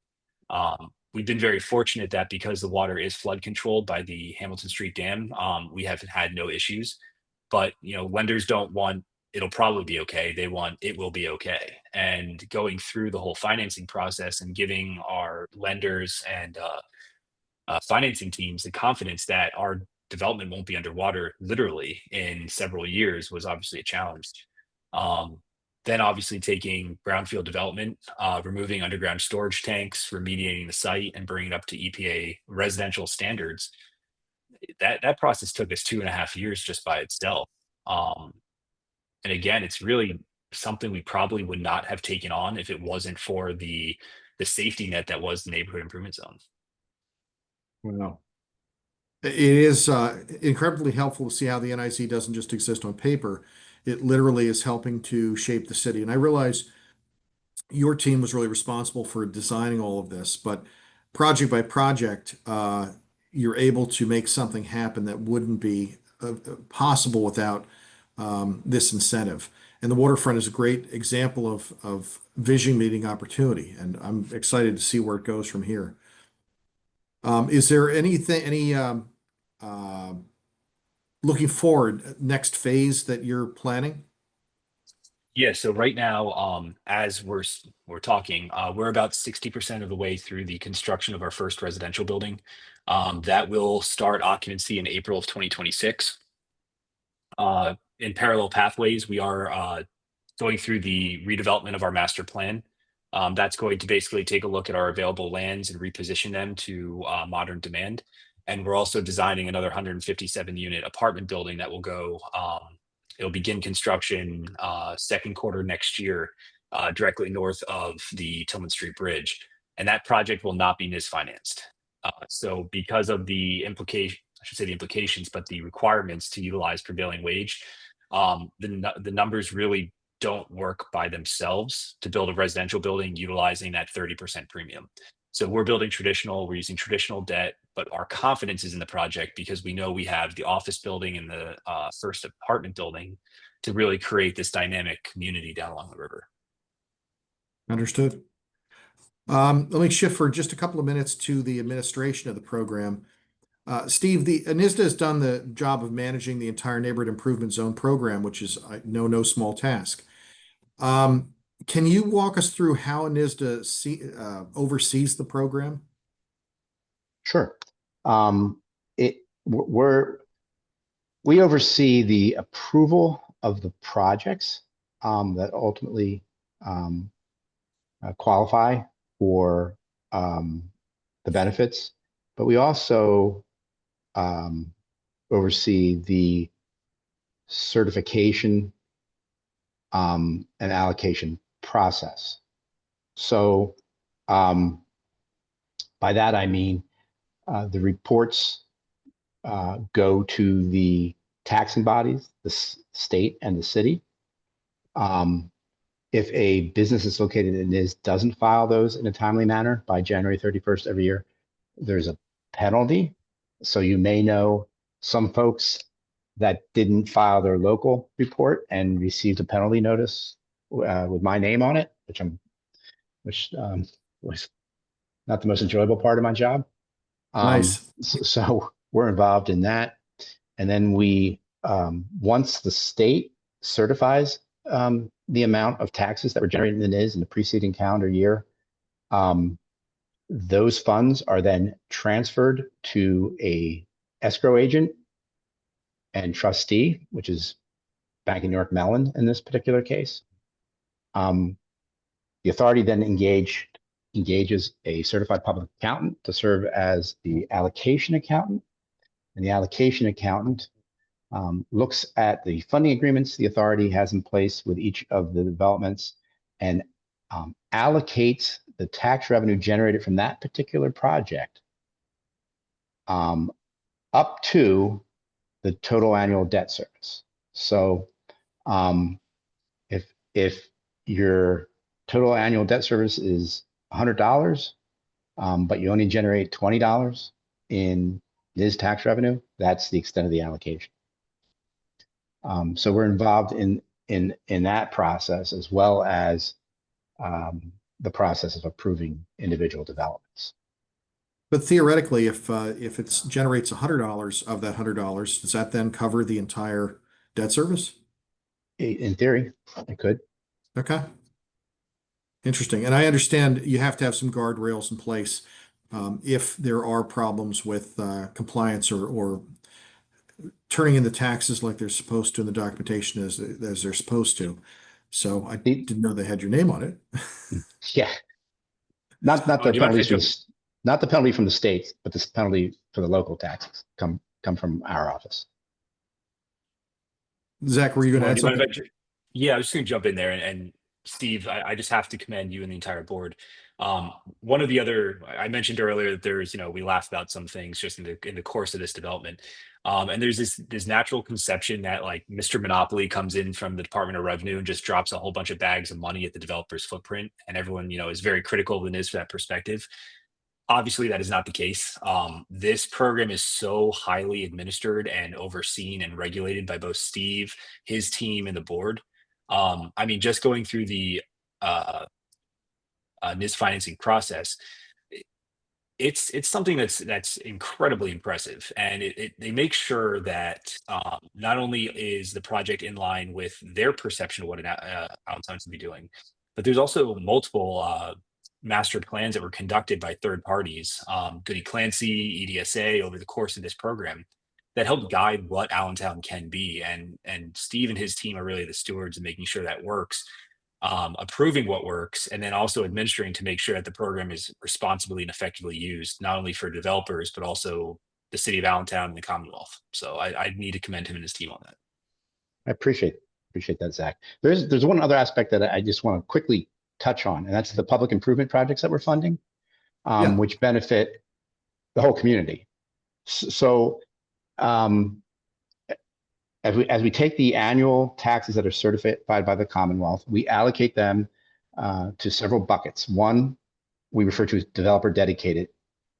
S3: We've been very fortunate that because the water is flood controlled by the Hamilton Street Dam, we haven't had no issues. But lenders don't want it'll probably be okay. They want it will be okay. And going through the whole financing process and giving our lenders and financing teams the confidence that our development won't be underwater literally in several years was obviously a challenge. Um, then obviously taking brownfield development, removing underground storage tanks, remediating the site, and bringing it up to EPA residential standards. That process took us 2.5 years just by itself. Um, and again, it's really something we probably would not have taken on if it wasn't for the safety net that was the neighborhood improvement zone.
S1: Wow. It is incredibly helpful to see how the NIC doesn't just exist on paper. It literally is helping to shape the city. And I realize your team was really responsible for designing all of this, but project by project, you're able to make something happen that wouldn't be possible without this incentive. And the waterfront is a great example of vision meeting opportunity, and I'm excited to see where it goes from here. Is there any uh, looking forward next phase that you're planning?
S3: Yeah, so right now, as we're talking, we're about 60% of the way through the construction of our first residential building. That will start occupancy in April of 2026. In parallel pathways, we are going through the redevelopment of our master plan. That's going to basically take a look at our available lands and reposition them to modern demand. And we're also designing another 157 unit apartment building that will go, it'll begin construction second quarter next year, directly north of the Tillman Street Bridge. And that project will not be NIS financed. So because of the implication, I should say the implications, but the requirements to utilize prevailing wage, the numbers really don't work by themselves to build a residential building utilizing that 30% premium. So we're using traditional debt, but our confidence is in the project because we know we have the office building and the first apartment building to really create this dynamic community down along the river.
S1: Understood. Let me shift for just a couple of minutes to the administration of the program. Steve, the ANIZDA has done the job of managing the entire neighborhood improvement zone program, which is no small task. Can you walk us through how oversees the program?
S2: Sure. It we oversee the approval of the projects that ultimately qualify for the benefits, but we also oversee the certification and allocation process. So by that I mean the reports go to the taxing bodies, the state and the city. If a business is located in NIZ doesn't file those in a timely manner by January 31st every year, there's a penalty. So you may know some folks that didn't file their local report and received a penalty notice with my name on it, which was not the most enjoyable part of my job.
S1: Nice.
S2: So we're involved in that. And then we, once the state certifies the amount of taxes that were generated in the NIZ in the preceding calendar year, those funds are then transferred to a escrow agent and trustee, which is Bank of New York Mellon in this particular case. The authority then engages a certified public accountant to serve as the allocation accountant. And the allocation accountant looks at the funding agreements the authority has in place with each of the developments and allocates the tax revenue generated from that particular project up to the total annual debt service. So if your total annual debt service is $100, but you only generate $20 in NIZ tax revenue, that's the extent of the allocation. So we're involved in that process, as well as the process of approving individual developments.
S1: But theoretically, if it generates $100 of that $100, does that then cover the entire debt service?
S2: In theory, it could.
S1: Okay. Interesting. And I understand you have to have some guardrails in place if there are problems with compliance or turning in the taxes like they're supposed to in the documentation as they're supposed to. So I didn't know they had your name on it.
S2: Yeah. Not the penalties not the penalty from the states, but the penalty for the local taxes come from our office.
S1: Zach, were you going to add something?
S3: Yeah, I was just going to jump in there, and Steve, I just have to commend you and the entire board. One of the other, I mentioned earlier that there's, we laugh about some things just in the course of this development. And there's this natural conception that like Mr. Monopoly comes in from the Department of Revenue and just drops a whole bunch of bags of money at the developer's footprint. And everyone, is very critical of the NIZ for that perspective. Obviously, that is not the case. This program is so highly administered and overseen and regulated by both Steve, his team, and the board. I mean, just going through the NIZ financing process, it's something that's incredibly impressive, and they make sure that not only is the project in line with their perception of what Allentown should be doing, but there's also multiple master plans that were conducted by third parties, Goody Clancy, EDSA, over the course of this program that help guide what Allentown can be. And Steve and his team are really the stewards of making sure that works, approving what works, and then also administering to make sure that the program is responsibly and effectively used, not only for developers, but also the city of Allentown and the Commonwealth. So I need to commend him and his team on that.
S2: I appreciate that, Zach. There's one other aspect that I just want to quickly touch on, and that's the public improvement projects that we're funding, which benefit the whole community. So as we take the annual taxes that are certified by the Commonwealth, we allocate them to several buckets. One we refer to as developer dedicated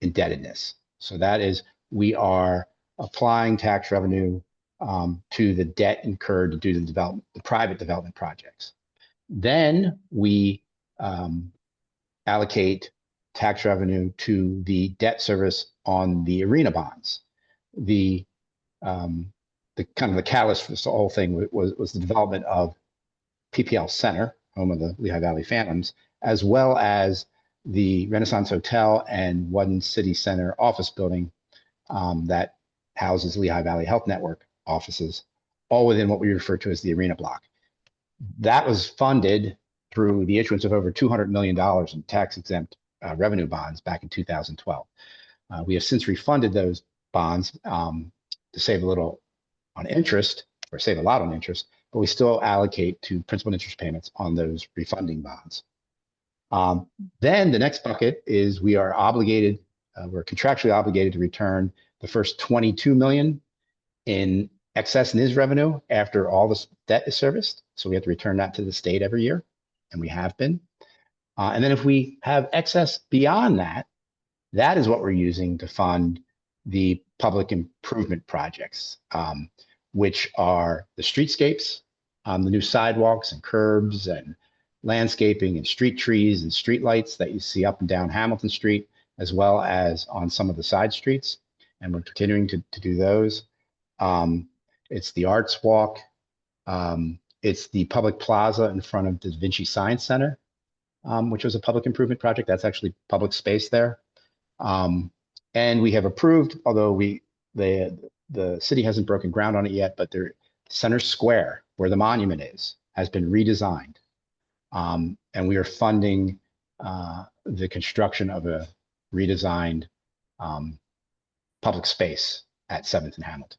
S2: indebtedness. So that is, we are applying tax revenue to the debt incurred to do the private development projects. Then we allocate tax revenue to the debt service on the arena bonds. The kind of the catalyst for this whole thing was the development of PPL Center, home of the Lehigh Valley Phantoms, as well as the Renaissance Hotel and One City Center office building that houses Lehigh Valley Health Network offices, all within what we refer to as the arena block. That was funded through the issuance of over $200 million in tax-exempt revenue bonds back in 2012. We have since refunded those bonds to save a little on interest, or save a lot on interest, but we still allocate to principal and interest payments on those refunding bonds. Then the next bucket is we are obligated, we're contractually obligated to return the first $22 million in excess NIZ revenue after all this debt is serviced. So we have to return that to the state every year, and we have been. And then if we have excess beyond that, that is what we're using to fund the public improvement projects. which are the streetscapes, the new sidewalks and curbs and landscaping and street trees and street lights that you see up and down Hamilton Street, as well as on some of the side streets. And we're continuing to do those. It's the Arts Walk. It's the public plaza in front of the Da Vinci Science Center, which was a public improvement project. That's actually public space there. And we have approved, although the city hasn't broken ground on it yet, but their Center Square, where the monument is, has been redesigned. And we are funding the construction of a redesigned public space at 7th and Hamilton.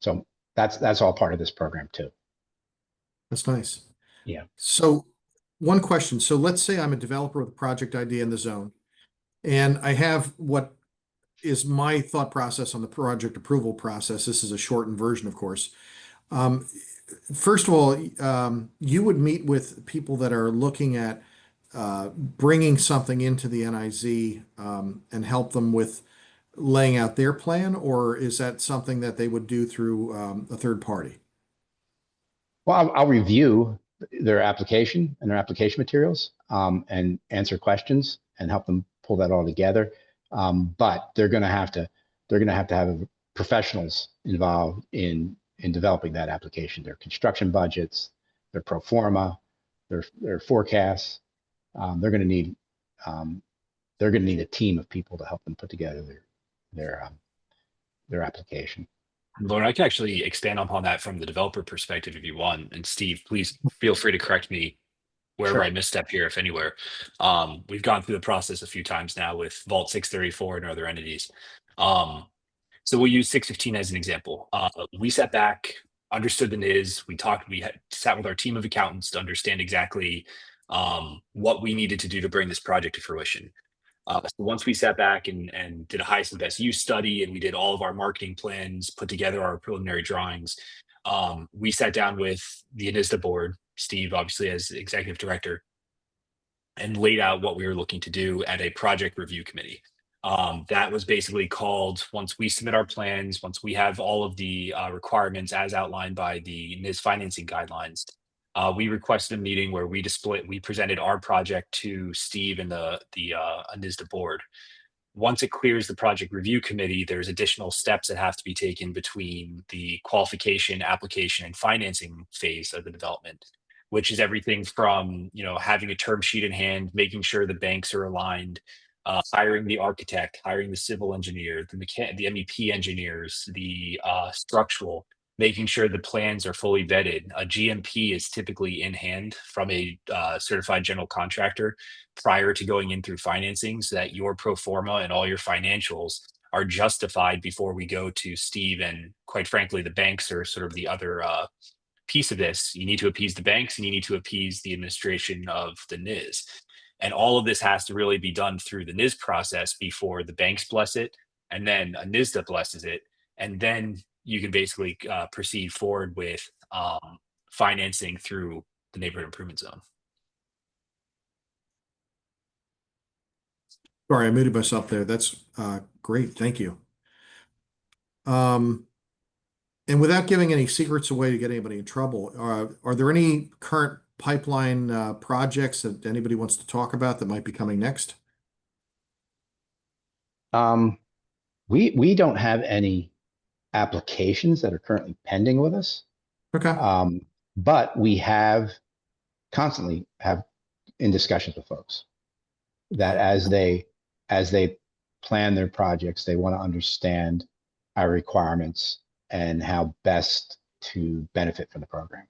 S2: So that's all part of this program too.
S1: That's nice.
S2: Yeah.
S1: So one question. So let's say I'm a developer with a project idea in the zone, and I have what is my thought process on the project approval process. This is a shortened version, of course. First of all, you would meet with people that are looking at bringing something into the NIZ and help them with laying out their plan, or is that something that they would do through a third party?
S2: Well, I'll review their application and their application materials and answer questions and help them pull that all together. But they're going to have to have professionals involved in developing that application, their construction budgets, their pro forma, their forecasts. They're going to need a team of people to help them put together their application.
S3: Loren, I can actually expand upon that from the developer perspective if you want. And Steve, please feel free to correct me wherever
S2: Sure.
S3: I misstep here, if anywhere. We've gone through the process a few times now with Vault 634 and other entities. So we'll use 615 as an example. We sat back, understood the NIZ. We sat with our team of accountants to understand exactly what we needed to do to bring this project to fruition. So once we sat back and did a highest and best use study, and we did all of our marketing plans, put together our preliminary drawings, we sat down with the ANIZDA board, Steve, obviously as executive director, and laid out what we were looking to do at a project review committee. That was basically called, once we submit our plans, once we have all of the requirements as outlined by the NIZ financing guidelines, we requested a meeting where we presented our project to Steve and the ANIZDA board. Once it clears the project review committee, there's additional steps that have to be taken between the qualification, application, and financing phase of the development, which is everything from, having a term sheet in hand, making sure the banks are aligned, hiring the architect, hiring the civil engineer, the MEP engineers, the structural, making sure the plans are fully vetted. A GMP is typically in hand from a certified general contractor prior to going in through financing, so that your pro forma and all your financials are justified before we go to Steve. And quite frankly, the banks are sort of the other piece of this. You need to appease the banks and you need to appease the administration of the NIZ. And all of this has to really be done through the NIZ process before the banks bless it, and then ANIZDA blesses it, and then you can basically proceed forward with financing through the neighborhood improvement zone.
S1: Sorry, I muted myself there. That's great. Thank you. And without giving any secrets away to get anybody in trouble, are there any current pipeline projects that anybody wants to talk about that might be coming next?
S2: We don't have any applications that are currently pending with us.
S1: Okay.
S2: But we have constantly have in discussions with folks that as they plan their projects, they want to understand our requirements and how best to benefit from the program.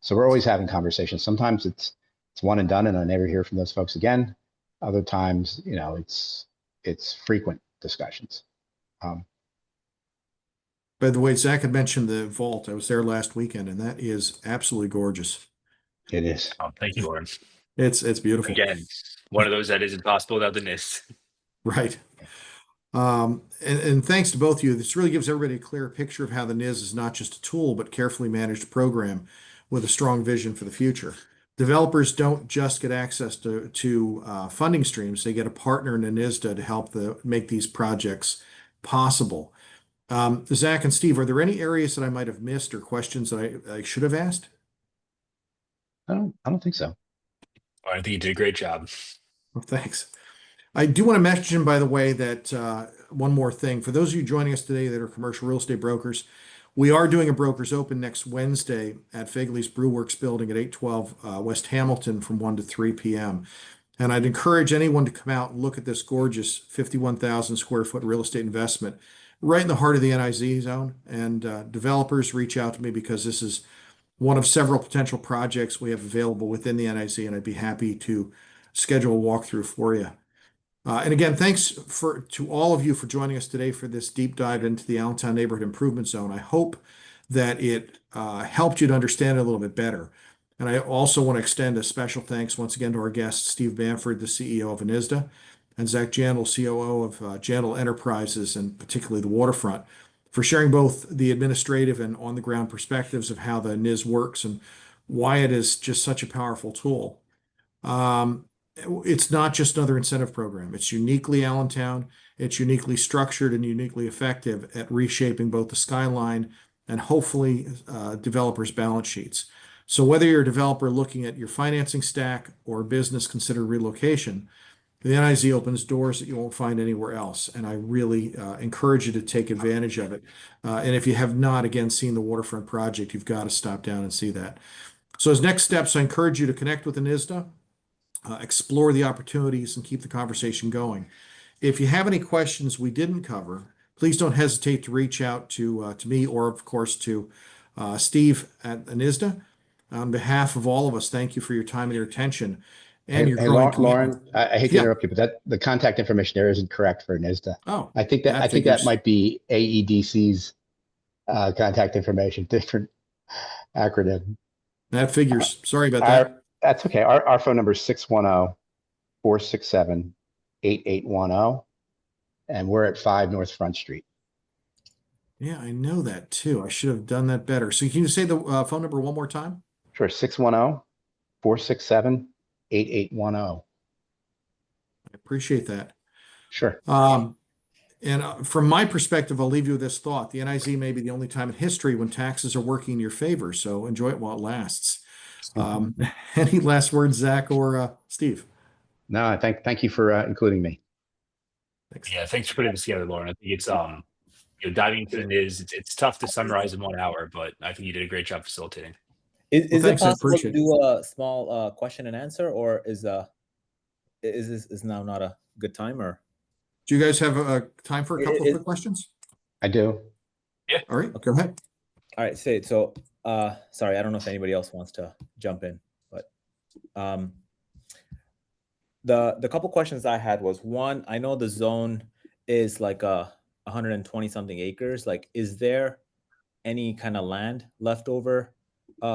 S2: So we're always having conversations. Sometimes it's one and done and I never hear from those folks again. Other times, it's frequent discussions.
S1: By the way, Zac had mentioned the vault. I was there last weekend, and that is absolutely gorgeous.
S2: It is.
S3: Oh, thank you, Loren.
S1: It's beautiful.
S3: Again, one of those that is impossible without the NIZ.
S1: Right. And thanks to both of you, this really gives everybody a clear picture of how the NIZ is not just a tool, but carefully managed program with a strong vision for the future. Developers don't just get access to funding streams; they get a partner in ANIZDA to help make these projects possible. Zach and Steve, are there any areas that I might have missed or questions that I should have asked?
S2: I don't think so.
S3: I think you did a great job.
S1: Well, thanks. I do want to mention, by the way, that one more thing. For those of you joining us today that are commercial real estate brokers, we are doing a Brokers Open next Wednesday at Fegley's Brewworks building at 812 West Hamilton from 1 to 3 p.m. And I'd encourage anyone to come out and look at this gorgeous 51,000 square foot real estate investment right in the heart of the NIZ zone. And developers reach out to me because this is one of several potential projects we have available within the NIZ, and I'd be happy to schedule a walkthrough for you. And again, thanks to all of you for joining us today for this deep dive into the Allentown Neighborhood Improvement Zone. I hope that it helped you to understand it a little bit better. And I also want to extend a special thanks once again to our guest, Steve Bamford, the CEO of ANIZDA, and Zac Jaindl, COO of Jaindl Enterprises, and particularly the Waterfront, for sharing both the administrative and on-the-ground perspectives of how the NIZ works and why it is just such a powerful tool. It's not just another incentive program. It's uniquely Allentown. It's uniquely structured and uniquely effective at reshaping both the skyline and hopefully developers' balance sheets. So whether you're a developer looking at your financing stack or a business considering relocation, the NIZ opens doors that you won't find anywhere else. And I really encourage you to take advantage of it. And if you have not, again, seen the Waterfront project, you've got to stop down and see that. So as next steps, I encourage you to connect with ANIZDA. Explore the opportunities and keep the conversation going. If you have any questions we didn't cover, please don't hesitate to reach out to me or, of course, to Steve at ANIZDA. On behalf of all of us, thank you for your time and your attention and your growing commitment.
S2: Loren, I hate to interrupt you, but the contact information there isn't correct for NIZDA.
S1: Oh,
S2: I think that might be AEDC's contact information, different acronym.
S1: That figures. Sorry about that.
S2: That's okay. Our phone number is 610-467-8810, and we're at 5 North Front Street.
S1: Yeah, I know that too. I should have done that better. So can you say the phone number one more time?
S2: Sure, 610-467-8810.
S1: I appreciate that.
S2: Sure.
S1: And from my perspective, I'll leave you with this thought. The NIZ may be the only time in history when taxes are working in your favor, so enjoy it while it lasts. Any last words, Zach or Steve?
S2: No, thank you for including me.
S1: Thanks.
S3: Yeah, thanks for putting this together, Lauren. I think it's diving into the NIZ, it's tough to summarize in 1 hour, but I think you did a great job facilitating.
S4: Is it possible to do a small question and answer, or is now not a good time? Or
S1: do you guys have time for a couple of quick questions?
S2: I do.
S3: Yeah.
S1: All right, go ahead.
S4: All right, say it. So sorry, I don't know if anybody else wants to jump in, but the couple questions I had was, one, I know the zone is like 120 something acres. Like, is there any kind of land left over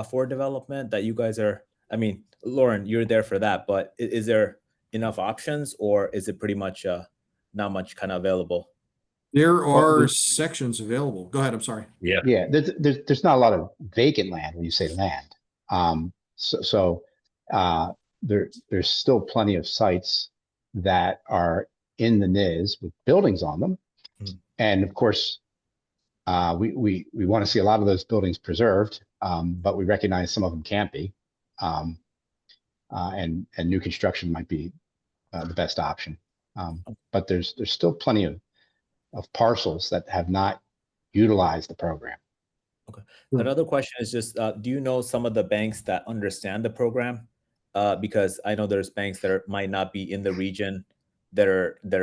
S4: for development that you guys are, I mean, Loren, you're there for that, but is there enough options, or is it pretty much not much kind of available?
S1: There are sections available. Go ahead. I'm sorry.
S3: Yeah.
S2: Yeah. There's not a lot of vacant land when you say land. There's still plenty of sites that are in the NIZ with buildings on them. Mm-hmm. And of course, we want to see a lot of those buildings preserved, but we recognize some of them can't be. And new construction might be the best option. But there's still plenty of parcels that have not utilized the program.
S4: Okay. Another question is just, do you know some of the banks that understand the program? Because I know there's banks that might not be in the region that are they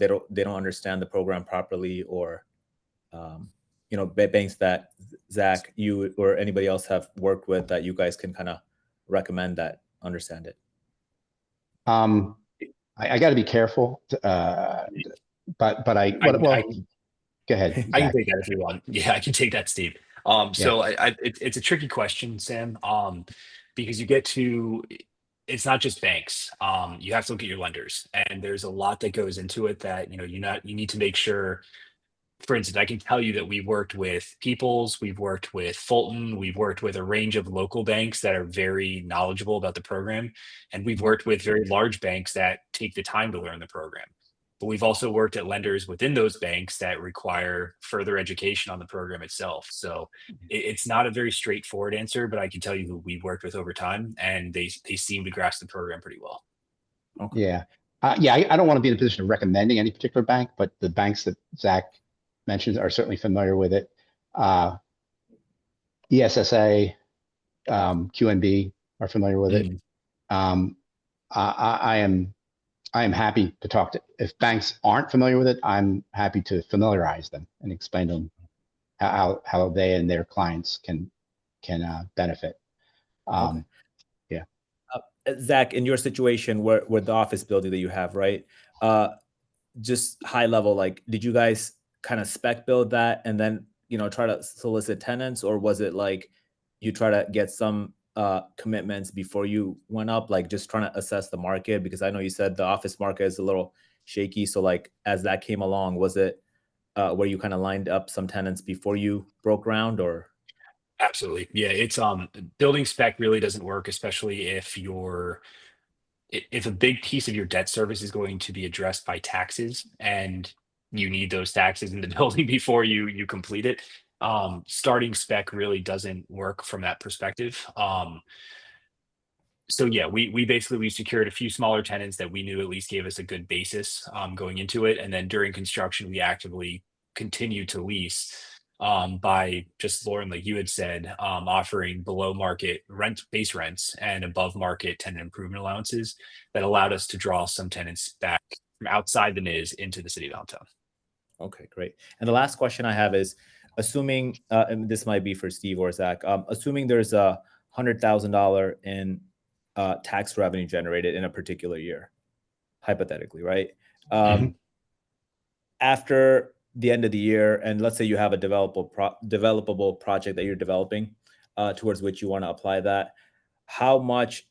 S4: don't understand the program properly, or banks that Zach, you or anybody else have worked with that you guys can kind of recommend that understand it.
S2: I got to be careful, but go ahead.
S3: I can take that if you want. Yeah, I can take that, Steve. So it's a tricky question, Sam, because you get to, it's not just banks. You have to look at your lenders, and there's a lot that goes into it that, you need to make sure. For instance, I can tell you that we worked with Peoples, we've worked with Fulton, we've worked with a range of local banks that are very knowledgeable about the program, and we've worked with very large banks that take the time to learn the program. But we've also worked at lenders within those banks that require further education on the program itself. So it's not a very straightforward answer, but I can tell you who we've worked with over time, and they seem to grasp the program pretty well.
S4: Okay.
S2: Yeah. I don't want to be in a position of recommending any particular bank, but the banks that Zach mentioned are certainly familiar with it. ESSA, QNB are familiar with it. I am happy to talk to, if banks aren't familiar with it, I'm happy to familiarize them and explain to them how they and their clients can benefit.
S4: Okay.
S2: Yeah.
S4: Zach, in your situation where the office building that you have, right? Just high level, like, did you guys kind of spec build that and then, try to solicit tenants, or was it like you try to get some commitments before you went up, like just trying to assess the market? Because I know you said the office market is a little shaky. So like, as that came along, was it where you kind of lined up some tenants before you broke ground, or?
S3: Absolutely. Yeah, it's building spec really doesn't work, especially if a big piece of your debt service is going to be addressed by taxes and you need those taxes in the building before you complete it. Starting spec really doesn't work from that perspective. So yeah, we secured a few smaller tenants that we knew at least gave us a good basis going into it, and then during construction we actively continued to lease by just, Loren, like you had said, offering below market base rents and above market tenant improvement allowances that allowed us to draw some tenants back from outside the NIZ into the city of Allentown.
S4: Okay, great. And the last question I have is, assuming, and this might be for Steve or Zach, assuming there's $100,000 in tax revenue generated in a particular year, hypothetically, right? After the end of the year, and let's say you have a developable project that you're developing towards which you want to apply that, how much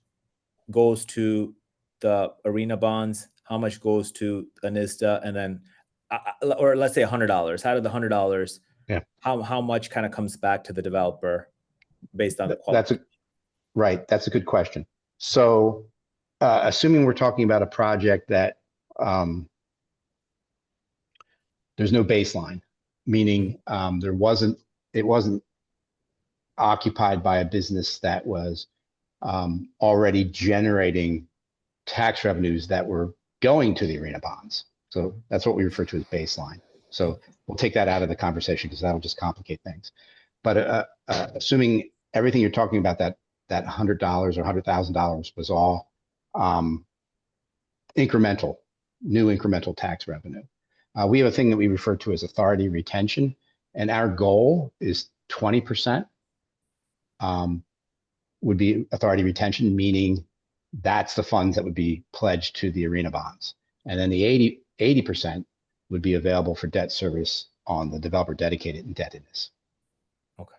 S4: goes to the arena bonds? How much goes to ANIZDA? And then, or let's say $100. Out of the $100, how much kind of comes back to the developer based on the quality?
S2: That's a good question. So assuming we're talking about a project that there's no baseline, meaning it wasn't occupied by a business that was already generating tax revenues that were going to the arena bonds. So that's what we refer to as baseline. So we'll take that out of the conversation because that'll just complicate things. But assuming everything you're talking about, that $100 or $100,000 was all new incremental tax revenue. We have a thing that we refer to as authority retention, and our goal is 20% would be authority retention, meaning that's the funds that would be pledged to the arena bonds. And then the 80% would be available for debt service on the developer dedicated indebtedness.
S4: Okay.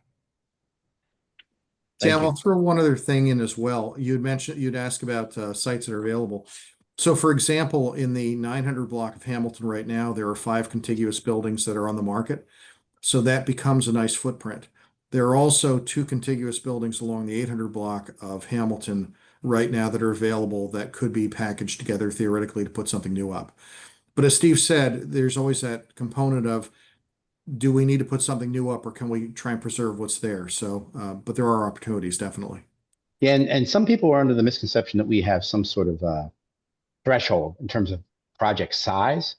S1: Sam, I'll throw one other thing in as well. You'd ask about sites that are available. So for example, in the 900 block of Hamilton right now, there are 5 contiguous buildings that are on the market. So that becomes a nice footprint. There are also 2 contiguous buildings along the 800 block of Hamilton right now that are available that could be packaged together theoretically to put something new up. But as Steve said, there's always that component of, do we need to put something new up, or can we try and preserve what's there? So, but there are opportunities, definitely.
S2: Yeah, and some people are under the misconception that we have some sort of threshold in terms of project size.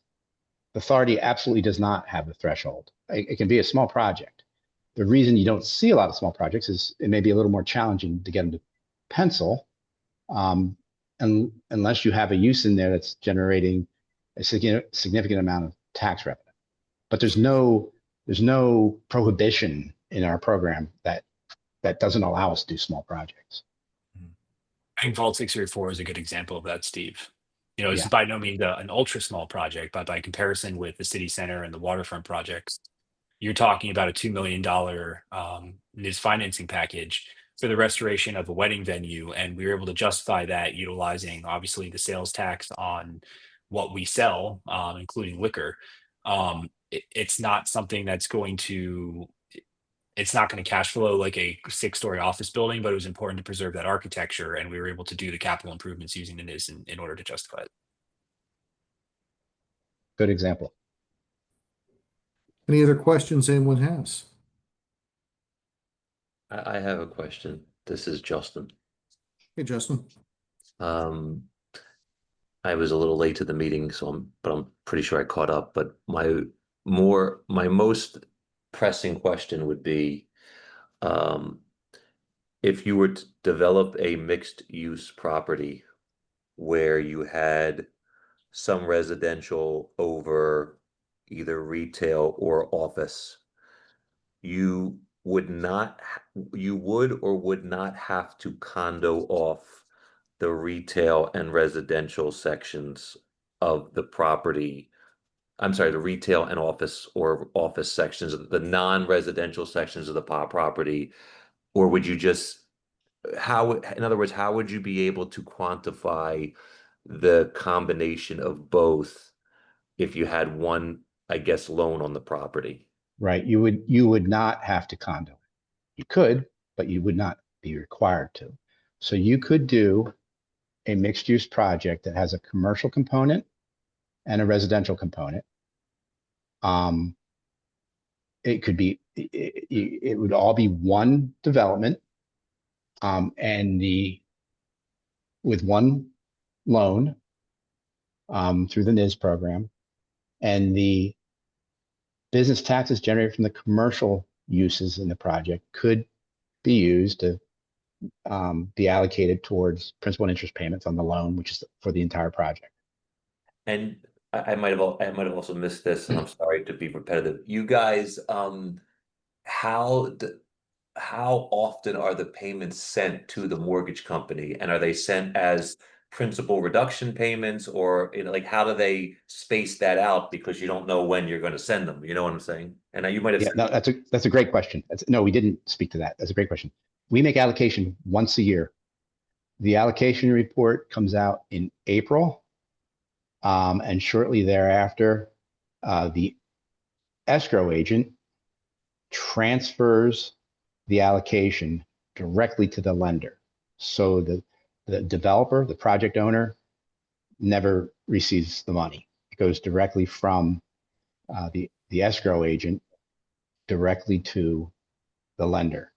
S2: Authority absolutely does not have a threshold. It can be a small project. The reason you don't see a lot of small projects is it may be a little more challenging to get them to pencil, and unless you have a use in there that's generating a significant amount of tax revenue. But there's no prohibition in our program that doesn't allow us to do small projects.
S3: I think Vault 634 is a good example of that, Steve. It's by no means an ultra small project, but by comparison with the city center and the waterfront projects, you're talking about a $2 million NIZ financing package for the restoration of a wedding venue. And we were able to justify that utilizing, obviously, the sales tax on what we sell, including liquor. It's not something that's it's not going to cash flow like a 6-story office building, but it was important to preserve that architecture, and we were able to do the capital improvements using the NIZ in order to justify it.
S2: Good example.
S1: Any other questions anyone has?
S5: I have a question. This is Justin.
S1: Hey, Justin.
S5: Um, I was a little late to the meeting, but I'm pretty sure I caught up. But my most pressing question would be, um, if you were to develop a mixed use property where you had some residential over either retail or office, you you would or would not have to condo off the retail and residential sections of the property. I'm sorry, the retail and office or office sections of the non-residential sections of the property, or would you just, in other words, how would you be able to quantify the combination of both if you had one, I guess, loan on the property?
S2: Right. You would not have to condo it. You could, but you would not be required to. So you could do a mixed use project that has a commercial component and a residential component. It could be, it would all be one development, and with one loan through the NIZ program, and the business taxes generated from the commercial uses in the project could be used to be allocated towards principal and interest payments on the loan, which is for the entire project.
S5: And I might have also missed this, and I'm sorry to be repetitive. You guys, how often are the payments sent to the mortgage company, and are they sent as principal reduction payments, or like how do they space that out, because you don't know when you're going to send them? You know what I'm saying? And you might have
S2: Yeah,
S5: said
S2: no, that's a great question. No, we didn't speak to that. That's a great question. We make allocation once a year. The allocation report comes out in April, and shortly thereafter, the escrow agent transfers the allocation directly to the lender. So the developer, the project owner, never receives the money. It goes directly from the escrow agent directly to the lender.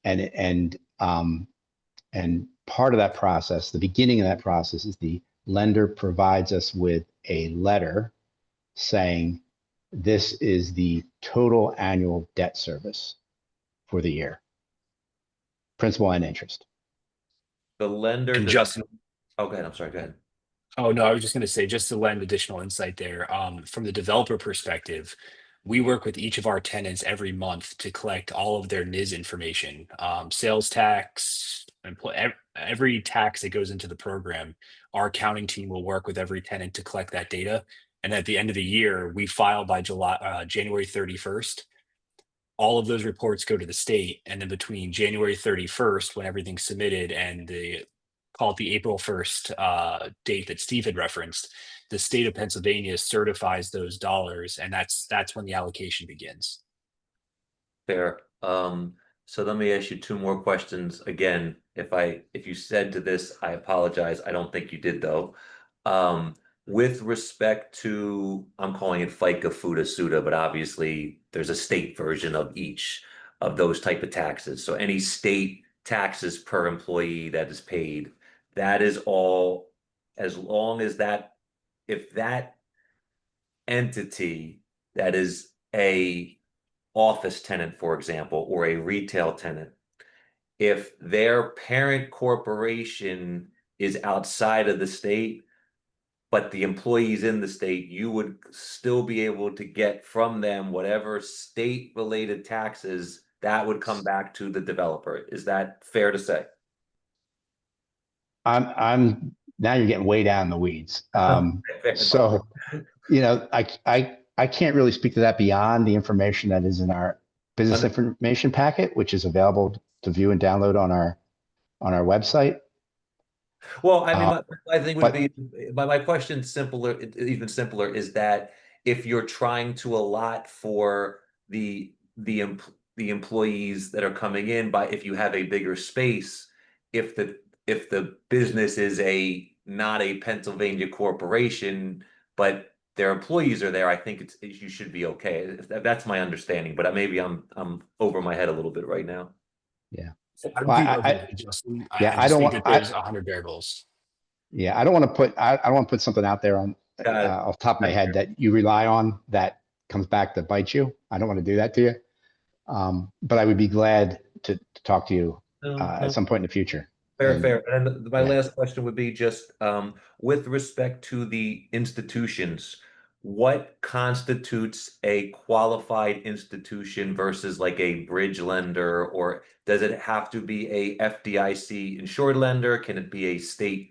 S2: And part of that process, the beginning of that process, is the lender provides us with a letter saying this is the total annual debt service for the year, principal and interest.
S5: the lender
S3: And
S5: does.
S3: Justin,
S5: Oh, go ahead. I'm sorry. Go ahead.
S3: oh no, I was just going to say, just to lend additional insight there, from the developer perspective, we work with each of our tenants every month to collect all of their NIZ information, sales tax, every tax that goes into the program. Our accounting team will work with every tenant to collect that data. And at the end of the year, we file by January 31st. All of those reports go to the state, and then between January 31st, when everything's submitted, and call it the April 1st date that Steve had referenced, the state of Pennsylvania certifies those dollars, and that's when the allocation begins.
S5: Fair. So let me ask you two more questions. Again, if you said to this, I apologize. I don't think you did though. With respect to, I'm calling it FICA, FUTA, SUTA, but obviously there's a state version of each of those type of taxes. So any state taxes per employee that is paid, that is all, as long as if that entity that is a office tenant, for example, or a retail tenant, if their parent corporation is outside of the state, but the employees in the state, you would still be able to get from them whatever state-related taxes that would come back to the developer. Is that fair to say?
S2: I'm now you're getting way down in the weeds. So, I can't really speak to that beyond the information that is in our business information packet, which is available to view and download on our website.
S5: Well, I mean, I think would be my question even simpler is that if you're trying to allot for the employees that are coming in, if you have a bigger space, if the business is not a Pennsylvania corporation, but their employees are there, I think you should be okay. That's my understanding, but maybe I'm over my head a little bit right now.
S2: Yeah.
S3: I don't
S2: Well,
S3: think you're overly, Justin.
S2: yeah,
S3: I
S2: I
S3: just
S2: don't
S3: think
S2: want,
S3: that there's 100 variables.
S2: yeah, I don't want to put, I don't want to put something out there on off the top of my head that you rely on that comes back to bite you. I don't want to do that to you. But I would be glad to talk to you at some point in the future.
S5: Fair. And my
S2: yeah.
S5: last question would be just with respect to the institutions, what constitutes a qualified institution versus like a bridge lender, or does it have to be a FDIC insured lender? Can it be a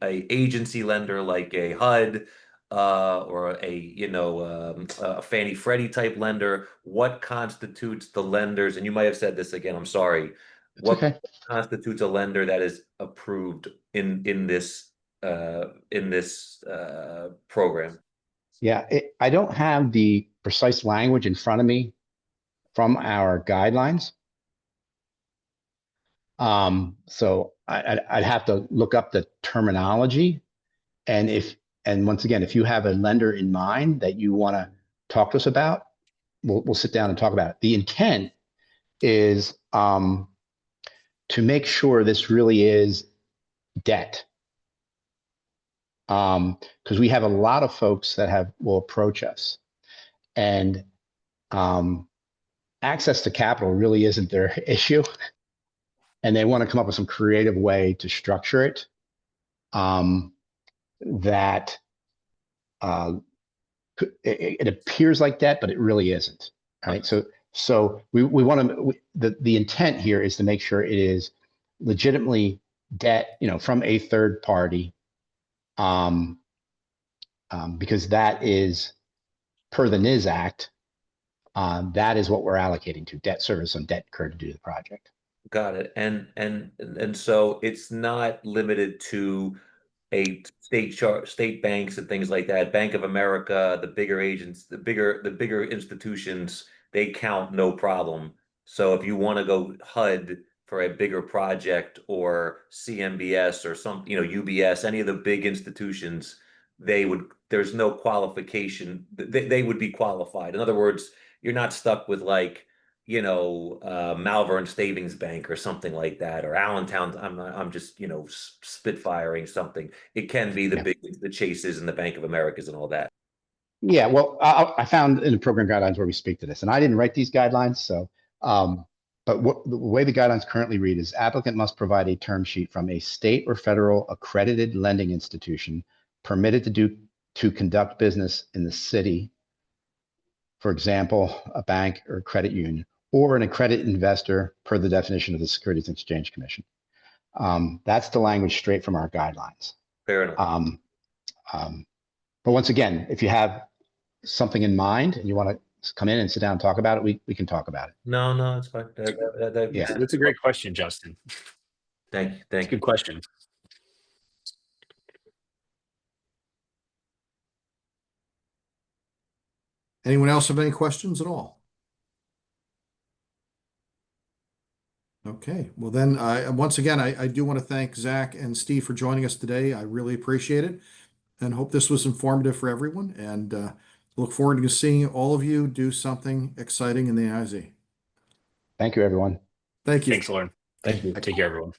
S5: agency lender like a HUD or a Fannie Freddie type lender? What constitutes the lenders? And you might have said this again, I'm sorry.
S2: It's okay.
S5: Constitutes a lender that is approved in this program?
S2: Yeah, I don't have the precise language in front of me from our guidelines. So I'd have to look up the terminology. And once again, if you have a lender in mind that you want to talk to us about, we'll sit down and talk about it. The intent is to make sure this really is debt. Because we have a lot of folks that will approach us, and access to capital really isn't their issue, and they want to come up with some creative way to structure it that it appears like debt, but it really isn't. All right, so we want to the intent here is to make sure it is legitimately debt, from a third party. Because that is per the NIZ Act, that is what we're allocating to debt service on debt incurred to do the project.
S5: Got it. And so it's not limited to a state banks and things like that. Bank of America, the bigger agents, the bigger institutions, they count no problem. So if you want to go HUD for a bigger project, or CMBS or UBS, any of the big institutions, there's no qualification. They would be qualified. In other words, you're not stuck with like, Malvern Savings Bank or something like that, or Allentown. I'm just, spitfiring something. It can be the Chases and the Bank of Americas and all that.
S2: Yeah, well, I found in the program guidelines where we speak to this, and I didn't write these guidelines, so but the way the guidelines currently read is applicant must provide a term sheet from a state or federal accredited lending institution permitted to conduct business in the city, for example, a bank or credit union, or an accredited investor per the definition of the Securities and Exchange Commission. That's the language straight from our guidelines.
S5: Fair enough.
S2: But once again, if you have something in mind and you want to come in and sit down and talk about it, we can talk about it.
S5: No, it's fine.
S2: Yeah.
S3: That's a great question, Justin.
S5: Thank you.
S3: That's a good question.
S1: Anyone else have any questions at all? Okay, well then, once again, I do want to thank Zac and Steve for joining us today. I really appreciate it, and hope this was informative for everyone, and look forward to seeing all of you do something exciting in the NIZ.
S2: Thank you, everyone.
S1: Thank you.
S3: Thanks, Loren.
S4: Thank you.
S3: Take care, everyone.